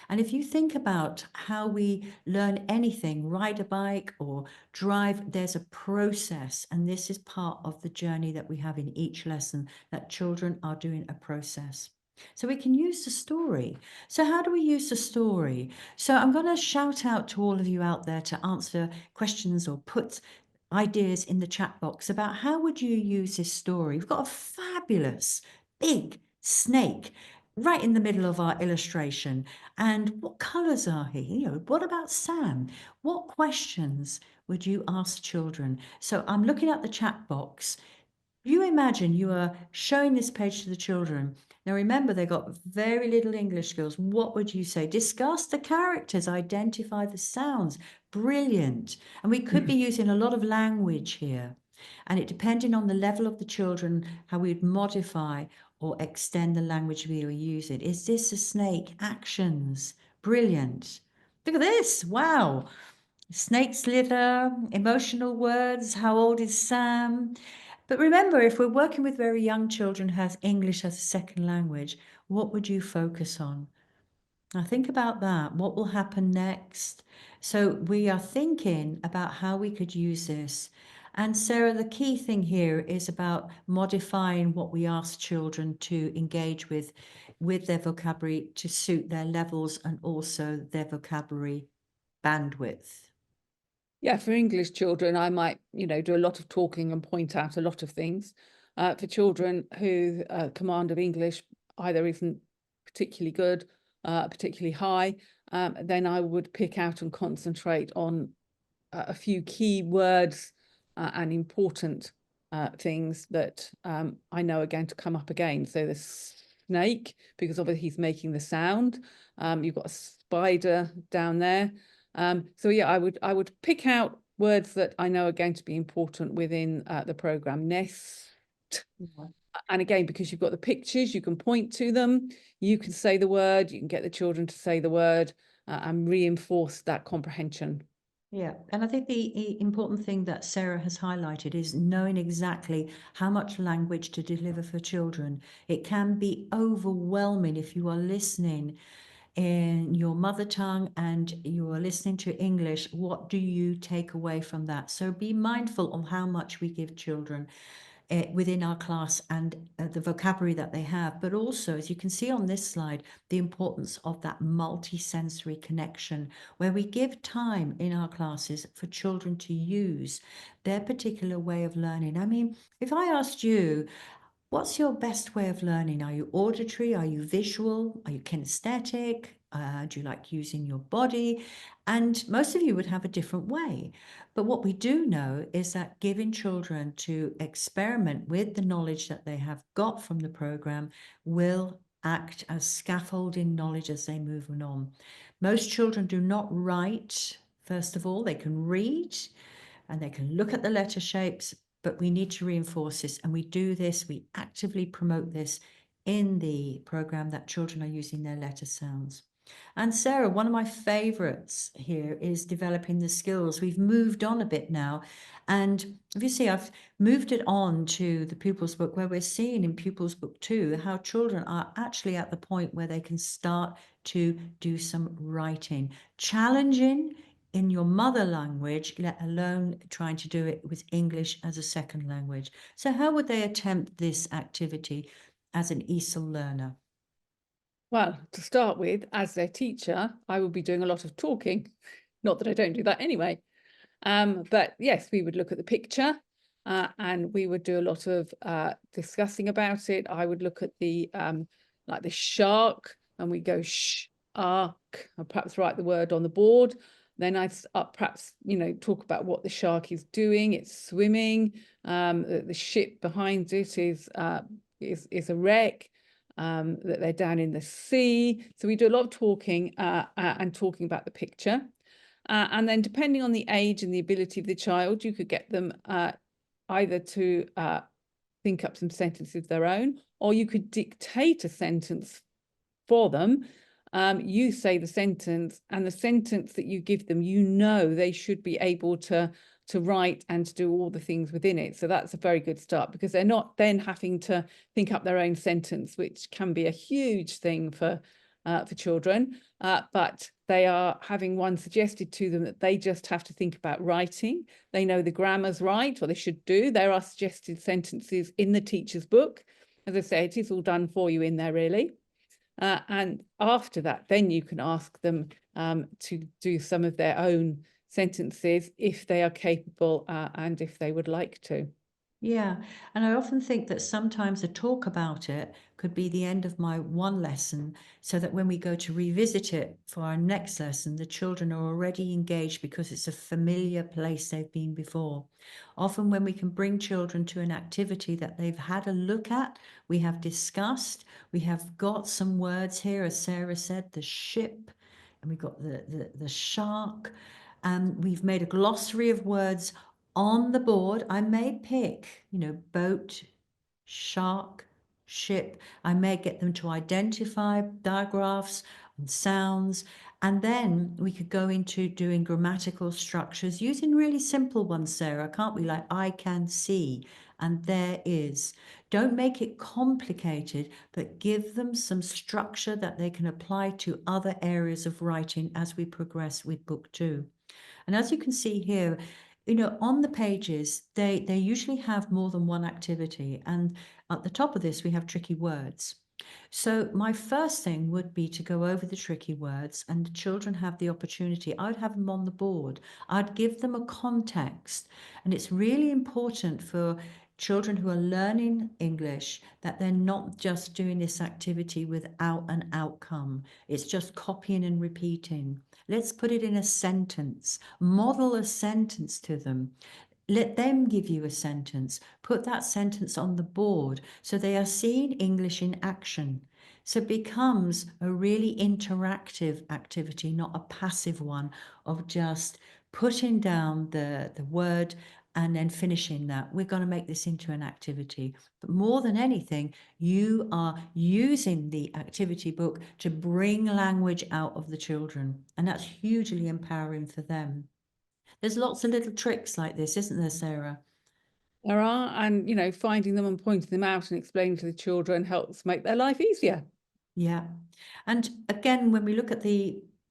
Speaker 2: And if you think about how we learn anything, ride a bike or drive, there's a process. And this is part of the journey that we have in each lesson, that children are doing a process. So we can use the story. So how do we use the story? So I'm going to shout out to all of you out there to answer questions or put ideas in the chat box about how would you use this story. We've got a fabulous big snake right in the middle of our illustration. And what colors are he? You know, what about Sam? What questions would you ask children? So I'm looking at the chat box. You imagine you are showing this page to the children. Now, remember, they got very little English skills. What would you say? Discuss the characters, identify the sounds. Brilliant. And we could be using a lot of language here. And it depending on the level of the children, how we'd modify or extend the language we were using. Is this a snake? Actions. Brilliant. Look at this. Wow. Snake slither, emotional words. How old is Sam? But remember, if we're working with very young children who has English as a second language, what would you focus on? Now think about that. What will happen next? So we are thinking about how we could use this. And Sarah, the key thing here is about modifying what we ask children to engage with their vocabulary to suit their levels and also their vocabulary bandwidth.
Speaker 3: Yeah, for English children, I might, do a lot of talking and point out a lot of things. For children who command of English either isn't particularly good, particularly high, then I would pick out and concentrate on a few key words and important things that I know are going to come up again. So the snake, because obviously he's making the sound. You've got a spider down there. So yeah, I would pick out words that I know are going to be important within the program. Nest. And again, because you've got the pictures, you can point to them, you can say the word, you can get the children to say the word and reinforce that comprehension.
Speaker 2: Yeah, and I think the important thing that Sarah has highlighted is knowing exactly how much language to deliver for children. It can be overwhelming if you are listening in your mother tongue and you are listening to English. What do you take away from that? So be mindful of how much we give children within our class and the vocabulary that they have, but also, as you can see on this slide, the importance of that multi-sensory connection, where we give time in our classes for children to use their particular way of learning. I mean, if I asked you, what's your best way of learning? Are you auditory? Are you visual? Are you kinesthetic? Do you like using your body? And most of you would have a different way. But what we do know is that giving children to experiment with the knowledge that they have got from the program will act as scaffolding knowledge as they move on. Most children do not write. First of all, they can read and they can look at the letter shapes, but we need to reinforce this, and we do this, we actively promote this in the program, that children are using their letter sounds. And Sarah, one of my favorites here is developing the skills. We've moved on a bit now. And if you see, I've moved it on to the pupils book, where we're seeing in pupils book 2 how children are actually at the point where they can start to do some writing. Challenging in your mother language, let alone trying to do it with English as a second language. So how would they attempt this activity as an ESL learner?
Speaker 3: Well, to start with, as their teacher, I will be doing a lot of talking. Not that I don't do that anyway. But yes, we would look at the picture and we would do a lot of discussing about it. I would look at the like the shark, and we go ark, and perhaps write the word on the board. Then I'd perhaps, talk about what the shark is doing. It's swimming. The ship behind it is a wreck. That they're down in the sea. So we do a lot of talking and talking about the picture. And then depending on the age and the ability of the child, you could get them either to think up some sentences of their own, or you could dictate a sentence for them. You say the sentence, and the sentence that you give them, they should be able to write and to do all the things within it. So that's a very good start, because they're not then having to think up their own sentence, which can be a huge thing for children. But they are having one suggested to them that they just have to think about writing. They know the grammar's right, or they should do. There are suggested sentences in the teacher's book. As I say, it is all done for you in there, really. And after that, then you can ask them to do some of their own sentences if they are capable and if they would like to.
Speaker 2: Yeah, and I often think that sometimes a talk about it could be the end of my one lesson, so that when we go to revisit it for our next lesson, the children are already engaged because it's a familiar place they've been before. Often when we can bring children to an activity that they've had a look at, we have discussed, we have got some words here, as Sarah said, the ship, and we've got the shark, and we've made a glossary of words on the board. I may pick, boat, shark, ship. I may get them to identify digraphs and sounds, And then we could go into doing grammatical structures using really simple ones, Sarah, can't we? Like I can see and there is. Don't make it complicated, but give them some structure that they can apply to other areas of writing as we progress with book 2. And as you can see here, you know, on the pages, they usually have more than one activity. And at the top of this, we have tricky words. So my first thing would be to go over the tricky words, and the children have the opportunity. I'd have them on the board. I'd give them a context. And it's really important for children who are learning English that they're not just doing this activity without an outcome. It's just copying and repeating. Let's put it in a sentence. Model a sentence to them. Let them give you a sentence. Put that sentence on the board so they are seeing English in action. So it becomes a really interactive activity, not a passive one of just putting down the word and then finishing that. We're going to make this into an activity. But more than anything, you are using the activity book to bring language out of the children. And that's hugely empowering for them. There's lots of little tricks like this, isn't there, Sarah?
Speaker 3: There are, and you know, finding them and pointing them out and explaining to the children helps make their life easier.
Speaker 2: Yeah. And again, when we look at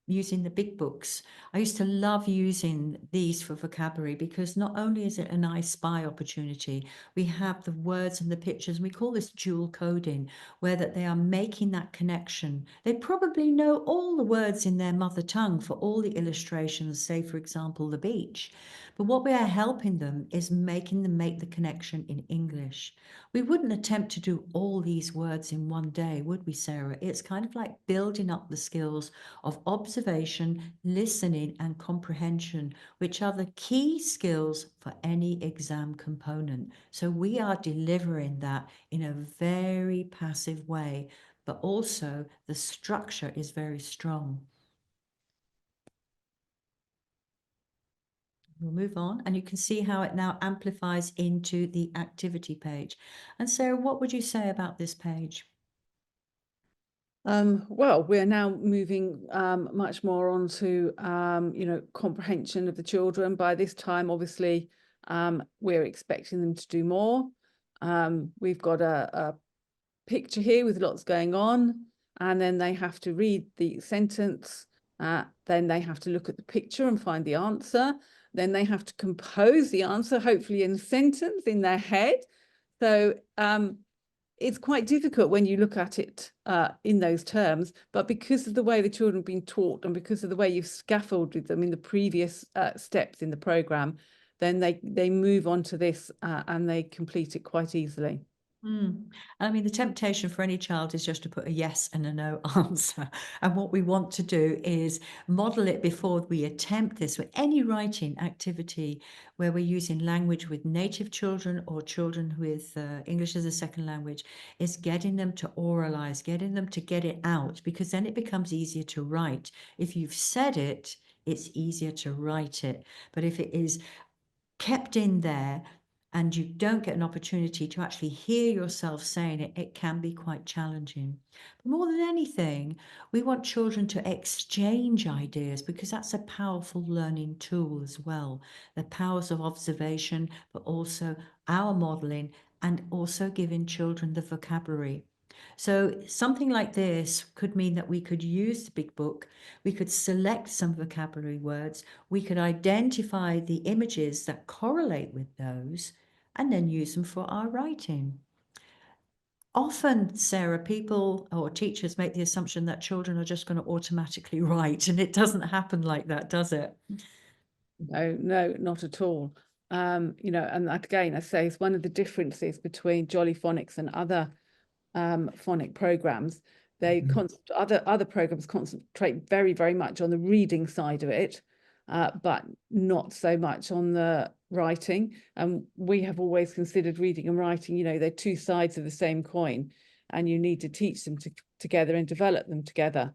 Speaker 2: using the big books, I used to love using these for vocabulary because not only is it a nice spy opportunity, we have the words and the pictures. We call this dual coding, where that they are making that connection. They probably know all the words in their mother tongue for all the illustrations, say, for example, the beach. But what we are helping them is making them make the connection in English. We wouldn't attempt to do all these words in one day, would we, Sarah? It's kind of like building up the skills of observation, listening, and comprehension, which are the key skills for any exam component. So we are delivering that in a very passive way, but also the structure is very strong. We'll move on, and you can see how it now amplifies into the activity page. And Sarah, what would you say about this page?
Speaker 3: Well, we're now moving much more on to, you know, comprehension of the children. By this time, obviously, we're expecting them to do more. We've got a picture here with lots going on, and then they have to read the sentence. Then they have to look at the picture and find the answer. Then they have to compose the answer, hopefully in a sentence in their head. So it's quite difficult when you look at it in those terms, but because of the way the children have been taught and because of the way you've scaffolded them in the previous steps in the programme, then they move on to this and they complete it quite easily.
Speaker 2: I mean, the temptation for any child is just to put a yes and a no answer. And what we want to do is model it before we attempt this with any writing activity where we're using language with native children or children with English as a second language, is getting them to oralize, getting them to get it out, because then it becomes easier to write. If you've said it, it's easier to write it. But if it is kept in there, and you don't get an opportunity to actually hear yourself saying it, it can be quite challenging. But more than anything, we want children to exchange ideas because that's a powerful learning tool as well. The powers of observation, but also our modeling and also giving children the vocabulary. So something like this could mean that we could use the big book, we could select some vocabulary words, we could identify the images that correlate with those, and then use them for our writing. Often, Sarah, people or teachers make the assumption that children are just going to automatically write, and it doesn't happen like that, does it?
Speaker 3: No, not at all. You know, and that, again, I say, is one of the differences between Jolly Phonics and other phonic programs. They other programs concentrate very, very much on the reading side of it, but not so much on the writing. And we have always considered reading and writing, you know, they're two sides of the same coin, and you need to teach them together and develop them together.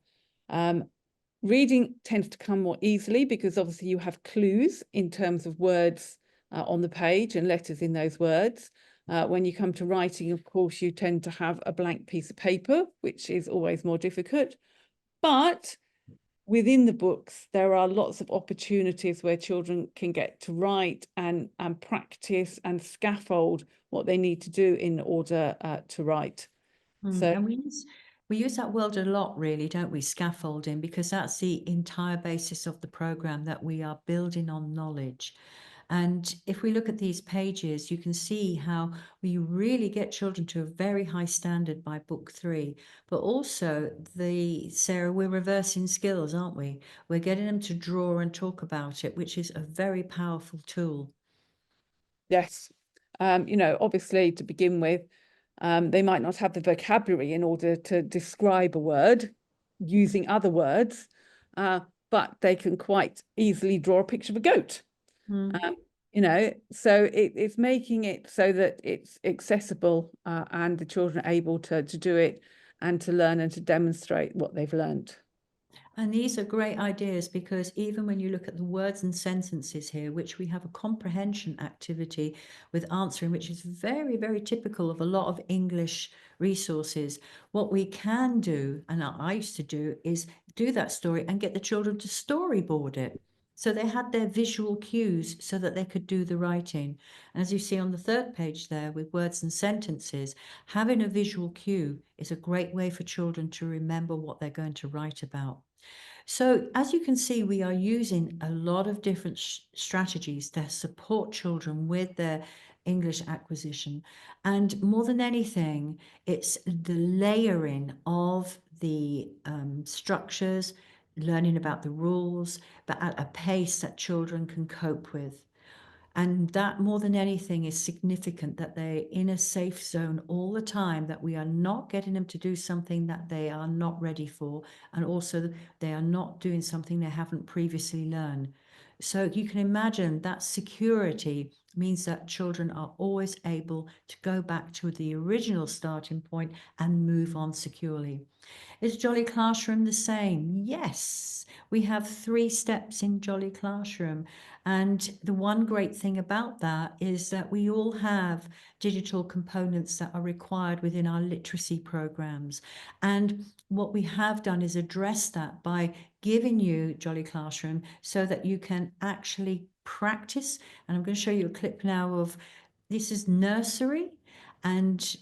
Speaker 3: Reading tends to come more easily because obviously you have clues in terms of words on the page and letters in those words. When you come to writing, of course, you tend to have a blank piece of paper, which is always more difficult. But within the books, there are lots of opportunities where children can get to write and practice and scaffold what they need to do in order to write. So,
Speaker 2: And we use that word a lot, really, don't we? Scaffolding, because that's the entire basis of the program, that we are building on knowledge. And if we look at these pages, you can see how we really get children to a very high standard by book 3. But also, Sarah, we're reversing skills, aren't we? We're getting them to draw and talk about it, which is a very powerful tool.
Speaker 3: yes, you know, obviously to begin with, they might not have the vocabulary in order to describe a word using other words, but they can quite easily draw a picture of a goat. You know, so it's making it so that it's accessible, and the children are able to do it and to learn and to demonstrate what they've learned.
Speaker 2: And these are great ideas, because even when you look at the words and sentences here, which we have a comprehension activity with answering, which is very, very typical of a lot of English resources, what we can do, and I used to do, is do that story and get the children to storyboard it. So they had their visual cues so that they could do the writing. And as you see on the 3rd page there with words and sentences, having a visual cue is a great way for children to remember what they're going to write about. So as you can see, we are using a lot of different strategies to support children with their English acquisition. And more than anything, it's the layering of the structures, learning about the rules, but at a pace that children can cope with. And that, more than anything, is significant, that they're in a safe zone all the time, that we are not getting them to do something that they are not ready for. And also they are not doing something they haven't previously learned. So you can imagine that security means that children are always able to go back to the original starting point and move on securely. Is Jolly Classroom the same? Yes, we have 3 steps in Jolly Classroom. And the one great thing about that is that we all have digital components that are required within our literacy programs. And what we have done is address that by giving you Jolly Classroom so that you can actually practice. And I'm going to show you a clip now of, this is nursery, and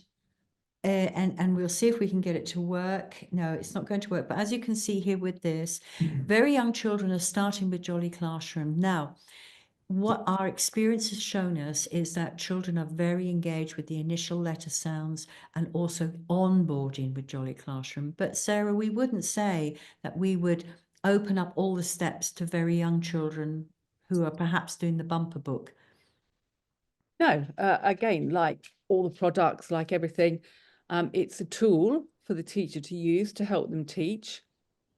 Speaker 2: we'll see if we can get it to work. No, it's not going to work. But as you can see here with this, very young children are starting with Jolly Classroom. Now, what our experience has shown us is that children are very engaged with the initial letter sounds and also onboarding with Jolly Classroom. But Sarah, we wouldn't say that we would open up all the steps to very young children who are perhaps doing the bumper book.
Speaker 3: No, again, like all the products, like everything, it's a tool for the teacher to use to help them teach.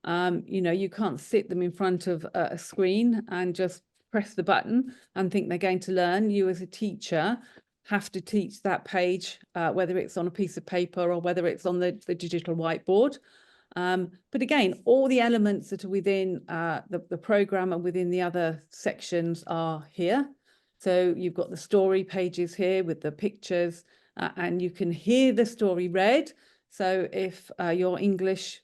Speaker 3: You know, you can't sit them in front of a screen and just press the button and think they're going to learn. You as a teacher have to teach that page, whether it's on a piece of paper or whether it's on the digital whiteboard. But again, all the elements that are within the program and within the other sections are here. So you've got the story pages here with the pictures, and you can hear the story read. So if your English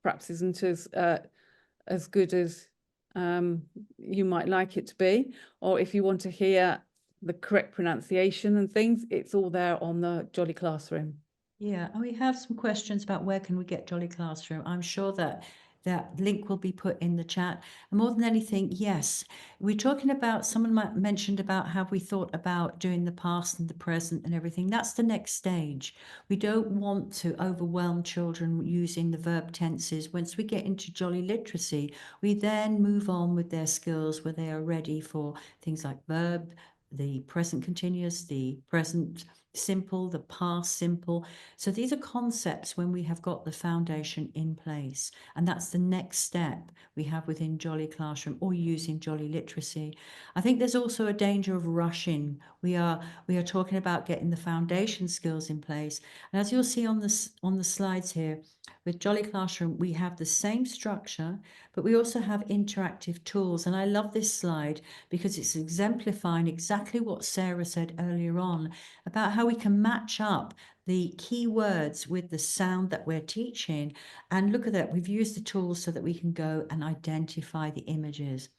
Speaker 3: perhaps isn't as good as you might like it to be, or if you want to hear the correct pronunciation and things, it's all there on the Jolly Classroom.
Speaker 2: Yeah, and we have some questions about where can we get Jolly Classroom. I'm sure that that link will be put in the chat. And more than anything, yes, we're talking about, someone mentioned about have we thought about doing the past and the present and everything. That's the next stage. We don't want to overwhelm children using the verb tenses. Once we get into Jolly Literacy, we then move on with their skills where they are ready for things like verb, the present continuous, the present simple, the past simple. So these are concepts when we have got the foundation in place. And that's the next step we have within Jolly Classroom or using Jolly Literacy. I think there's also a danger of rushing. We are talking about getting the foundation skills in place. And as you'll see on the slides here, with Jolly Classroom, we have the same structure, but we also have interactive tools. And I love this slide because it's exemplifying exactly what Sarah said earlier on about how we can match up the key words with the sound that we're teaching. And look at that, we've used the tools so that we can go and identify the images.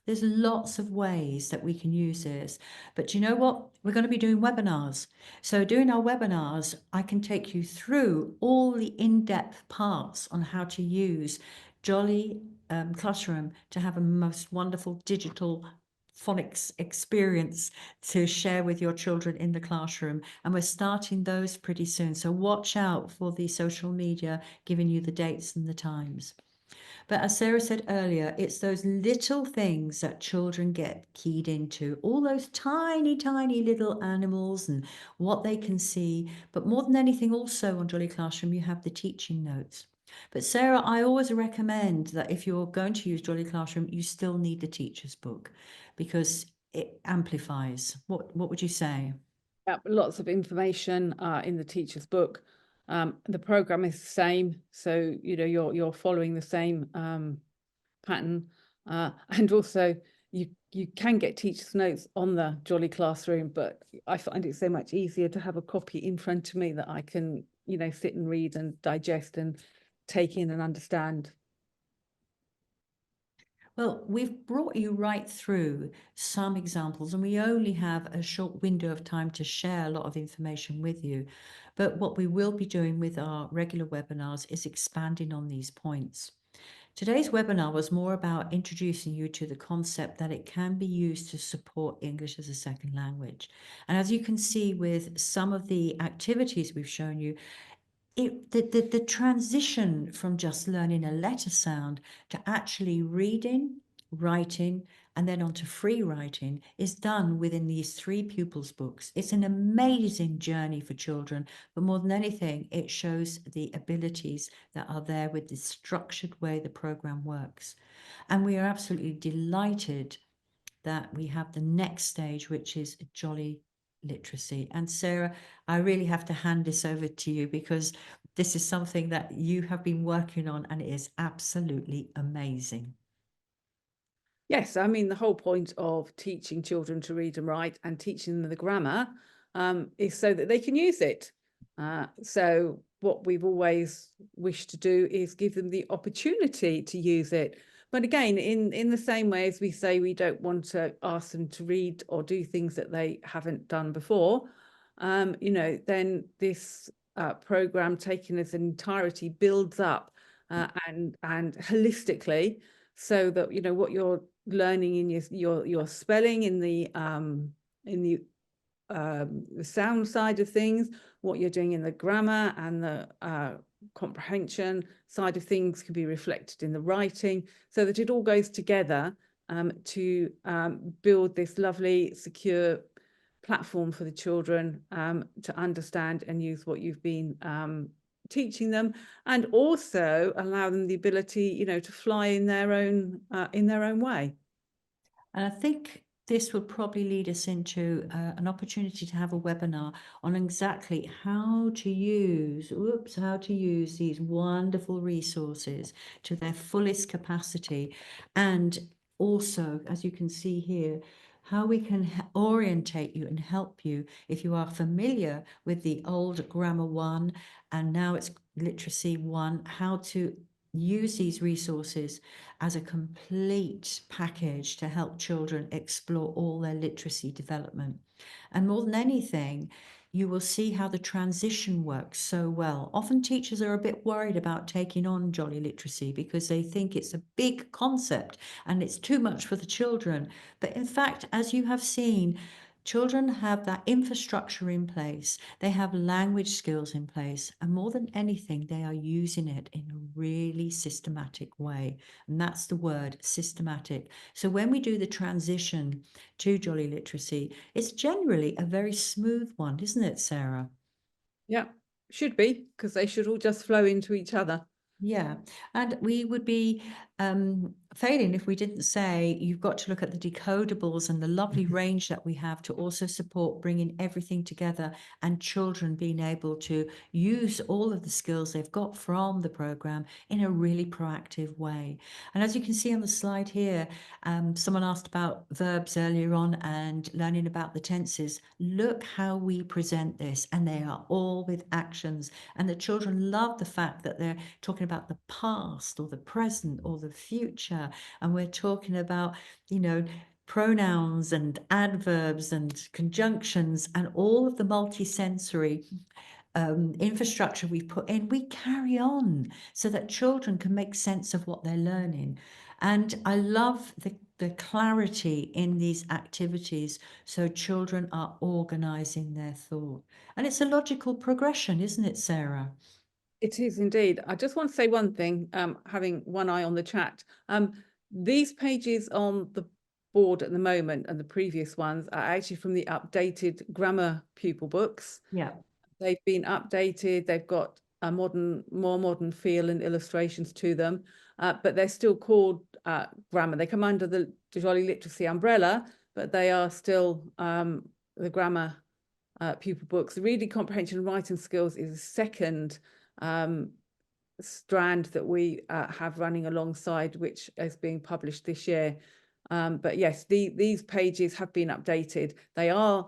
Speaker 2: There's lots of ways that we can use this, but you know what? We're going to be doing webinars. So doing our webinars, I can take you through all the in-depth parts on how to use Jolly Classroom to have a most wonderful digital phonics experience to share with your children in the classroom. And we're starting those pretty soon. So watch out for the social media giving you the dates and the times. But as Sarah said earlier, it's those little things that children get keyed into, all those tiny, tiny little animals and what they can see. But more than anything, also on Jolly Classroom, you have the teaching notes. But Sarah, I always recommend that if you're going to use Jolly Classroom, you still need the teacher's book because it amplifies. What would you say?
Speaker 3: Yeah, lots of information in the teacher's book. The program is the same, so you're following the same pattern, and also you can get teacher's notes on the Jolly Classroom, but I find it so much easier to have a copy in front of me that I can sit and read and digest and take in and understand.
Speaker 2: Well, we've brought you right through some examples, and we only have a short window of time to share a lot of information with you. But what we will be doing with our regular webinars is expanding on these points. Today's webinar was more about introducing you to the concept that it can be used to support English as a second language. And as you can see with some of the activities we've shown you, the transition from just learning a letter sound to actually reading, writing, and then on to free writing is done within these 3 pupils' books. It's an amazing journey for children, but more than anything, it shows the abilities that are there with the structured way the program works. And we are absolutely delighted that we have the next stage, which is Jolly Literacy. And Sarah, I really have to hand this over to you because this is something that you have been working on and it is absolutely amazing.
Speaker 3: Yes, I mean, the whole point of teaching children to read and write and teaching them the grammar is so that they can use it. So what we've always wished to do is give them the opportunity to use it. But again, in the same way as we say we don't want to ask them to read or do things that they haven't done before, then this program taken as an entirety builds up and holistically, so that what you're learning in your spelling, in the sound side of things, what you're doing in the grammar and the comprehension side of things can be reflected in the writing, so that it all goes together to build this lovely, secure platform for the children to understand and use what you've been teaching them, and also allow them the ability, to fly in their own way.
Speaker 2: And I think this will probably lead us into an opportunity to have a webinar on exactly how to use these wonderful resources to their fullest capacity. And also, as you can see here, how we can orientate you and help you if you are familiar with the old Grammar 1 and now it's Literacy 1, how to use these resources as a complete package to help children explore all their literacy development. And more than anything, you will see how the transition works so well. Often teachers are a bit worried about taking on Jolly Literacy because they think it's a big concept and it's too much for the children. But in fact, as you have seen, children have that infrastructure in place, they have language skills in place, and more than anything, they are using it in a really systematic way. And that's the word, systematic. So when we do the transition to Jolly Literacy, it's generally a very smooth one, isn't it, Sarah?
Speaker 3: Yeah, should be, because they should all just flow into each other.
Speaker 2: Yeah, and we would be failing if we didn't say you've got to look at the decodables and the lovely range that we have to also support bringing everything together and children being able to use all of the skills they've got from the program in a really proactive way. And as you can see on the slide here, someone asked about verbs earlier on and learning about the tenses. Look how we present this, and they are all with actions. And the children love the fact that they're talking about the past or the present or the future. And we're talking about, pronouns and adverbs and conjunctions and all of the multisensory infrastructure we've put in. We carry on so that children can make sense of what they're learning. And I love the clarity in these activities so children are organizing their thought. And it's a logical progression, isn't it, Sarah?
Speaker 3: It is indeed. I just want to say one thing, having one eye on the chat. These pages on the board at the moment and the previous ones are actually from the updated grammar pupil books.
Speaker 2: Yeah.
Speaker 3: They've been updated. They've got a more modern feel and illustrations to them, but they're still called grammar. They come under the Jolly Literacy umbrella, but they are still the grammar pupil books. The reading comprehension and writing skills is a second strand that we have running alongside, which is being published this year. But yes, these pages have been updated. They are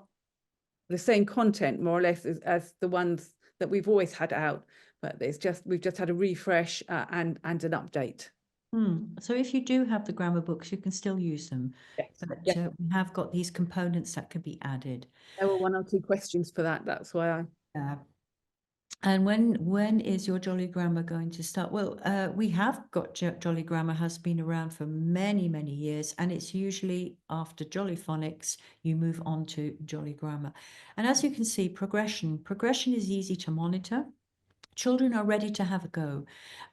Speaker 3: the same content, more or less, as the ones that we've always had out, but we've just had a refresh and an update.
Speaker 2: So if you do have the grammar books, you can still use them.
Speaker 3: Yes.
Speaker 2: But
Speaker 3: Yes.
Speaker 2: we have got these components that can be added.
Speaker 3: There were 1 or 2 questions for that. That's why I.
Speaker 2: And when is your Jolly Grammar going to start? Well, we have got Jolly Grammar has been around for many, many years, and it's usually after Jolly Phonics, you move on to Jolly Grammar. And as you can see, progression is easy to monitor. Children are ready to have a go.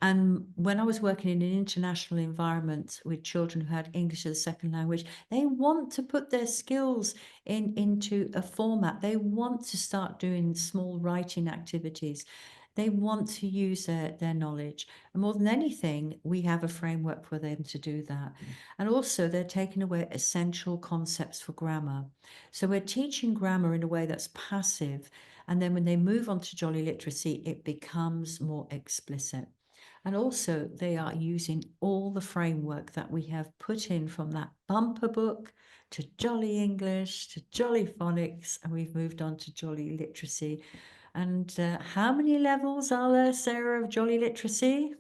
Speaker 2: And when I was working in an international environment with children who had English as a second language, they want to put their skills into a format. They want to start doing small writing activities. They want to use their knowledge. And more than anything, we have a framework for them to do that. And also, they're taking away essential concepts for grammar. So we're teaching grammar in a way that's passive. And then when they move on to Jolly Literacy, it becomes more explicit. And also, they are using all the framework that we have put in from that bumper book to Jolly English to Jolly Phonics, and we've moved on to Jolly Literacy. And how many levels are there, Sarah, of Jolly Literacy?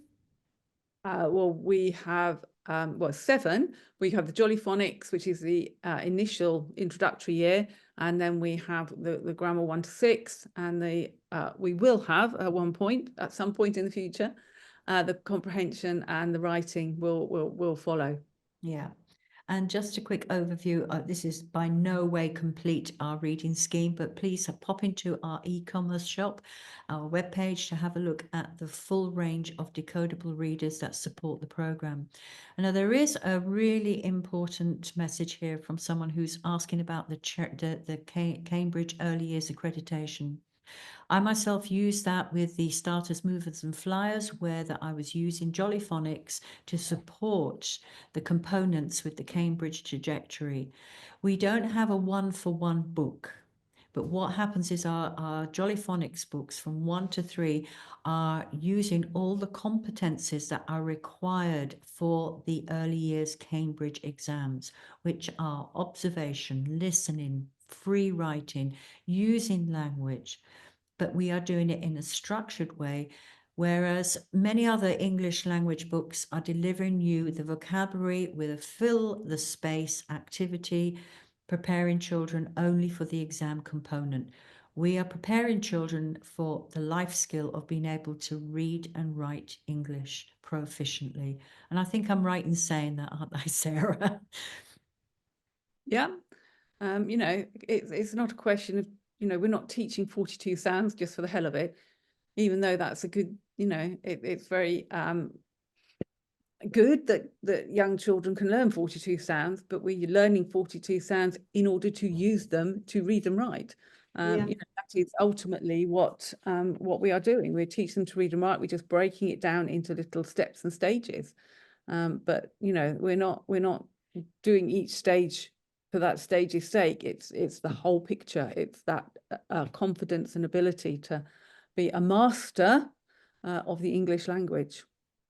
Speaker 3: Well, we have 7. We have the Jolly Phonics, which is the initial introductory year, and then we have the grammar 1 to 6, and we will have at some point in the future, the comprehension and the writing will follow.
Speaker 2: Yeah. And just a quick overview, this is by no way complete our reading scheme, but please pop into our e-commerce shop, our webpage, to have a look at the full range of decodable readers that support the program. And now there is a really important message here from someone who's asking about the Cambridge Early Years Accreditation. I myself used that with the starters, movers and flyers, where I was using Jolly Phonics to support the components with the Cambridge trajectory. We don't have a one-for-one book, but what happens is our Jolly Phonics books from 1 to 3 are using all the competencies that are required for the early years Cambridge exams, which are observation, listening, free writing, using language. But we are doing it in a structured way, whereas many other English language books are delivering you the vocabulary with a fill the space activity, preparing children only for the exam component. We are preparing children for the life skill of being able to read and write English proficiently. And I think I'm right in saying that, aren't I, Sarah?
Speaker 3: Yeah. It's not a question of, we're not teaching 42 sounds just for the hell of it, even though that's a good, it's very good that young children can learn 42 sounds, but we're learning 42 sounds in order to use them to read and write. That is ultimately what we are doing. We teach them to read and write. We're just breaking it down into little steps and stages. But you know, we're not doing each stage for that stage's sake. It's the whole picture. It's that confidence and ability to be a master of the English language.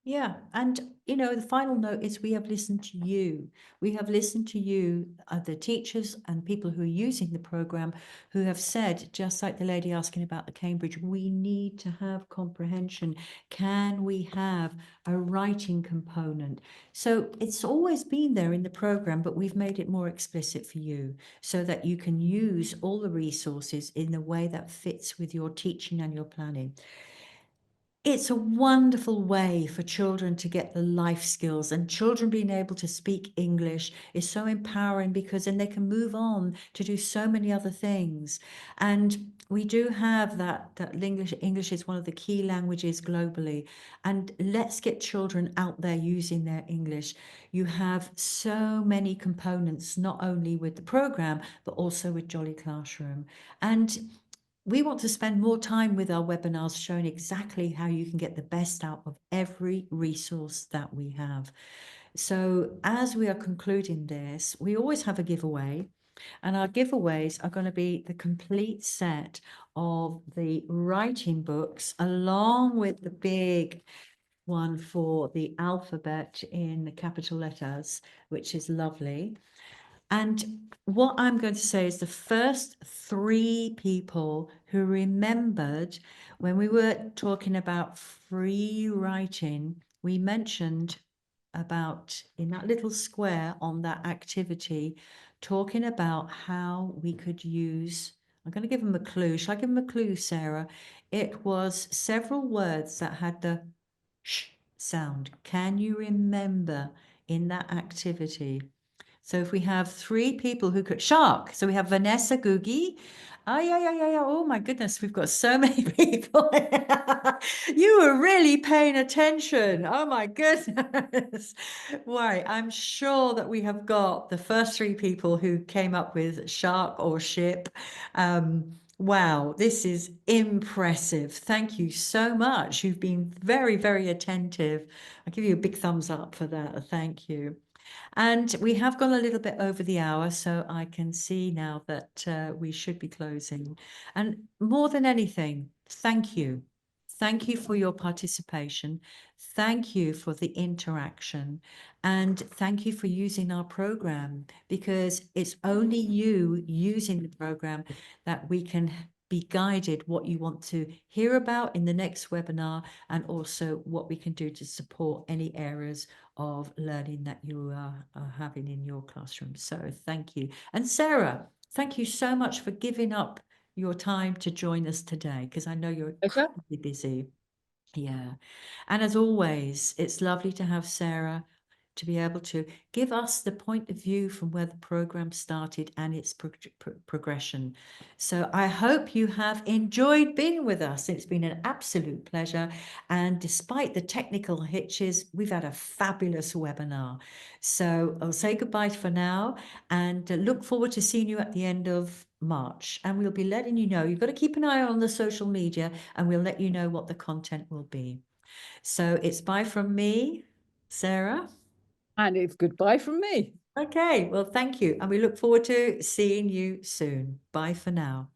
Speaker 2: Yeah, and you know, the final note is we have listened to you. We have listened to you, the teachers and people who are using the program, who have said, just like the lady asking about the Cambridge, we need to have comprehension. Can we have a writing component? So it's always been there in the program, but we've made it more explicit for you so that you can use all the resources in the way that fits with your teaching and your planning. It's a wonderful way for children to get the life skills, and children being able to speak English is so empowering because then they can move on to do so many other things. And we do have that English is one of the key languages globally. And let's get children out there using their English. You have so many components, not only with the program, but also with Jolly Classroom. And we want to spend more time with our webinars showing exactly how you can get the best out of every resource that we have. So as we are concluding this, we always have a giveaway, and our giveaways are going to be the complete set of the writing books along with the big one for the alphabet in the capital letters, which is lovely. And what I'm going to say is the first 3 people who remembered when we were talking about free writing, we mentioned about in that little square on that activity, talking about how we could use, I'm going to give them a clue. Shall I give them a clue, Sarah? It was several words that had the sh sound. Can you remember in that activity? So if we have 3 people who could shark, so we have Vanessa Googie. Oh, yeah. Oh my goodness, we've got so many people. You were really paying attention. Oh my goodness. Right. I'm sure that we have got the first 3 people who came up with shark or ship. Wow, this is impressive. Thank you so much. You've been very, very attentive. I'll give you a big thumbs up for that. Thank you. And we have gone a little bit over the hour, so I can see now that we should be closing. And more than anything, thank you. Thank you for your participation. Thank you for the interaction. And thank you for using our program, because it's only you using the program that we can be guided what you want to hear about in the next webinar, and also what we can do to support any areas of learning that you are having in your classroom. So thank you. And Sarah, thank you so much for giving up your time to join us today, because I know you're incredibly busy. Yeah. And as always, it's lovely to have Sarah to be able to give us the point of view from where the program started and its progression. So I hope you have enjoyed being with us. It's been an absolute pleasure. And despite the technical hitches, we've had a fabulous webinar. So I'll say goodbye for now and look forward to seeing you at the end of March. And we'll be letting you know. You've got to keep an eye on the social media, and we'll let you know what the content will be. So it's bye from me, Sarah.
Speaker 3: And it's goodbye from me.
Speaker 2: Okay, well, thank you. And we look forward to seeing you soon. Bye for now.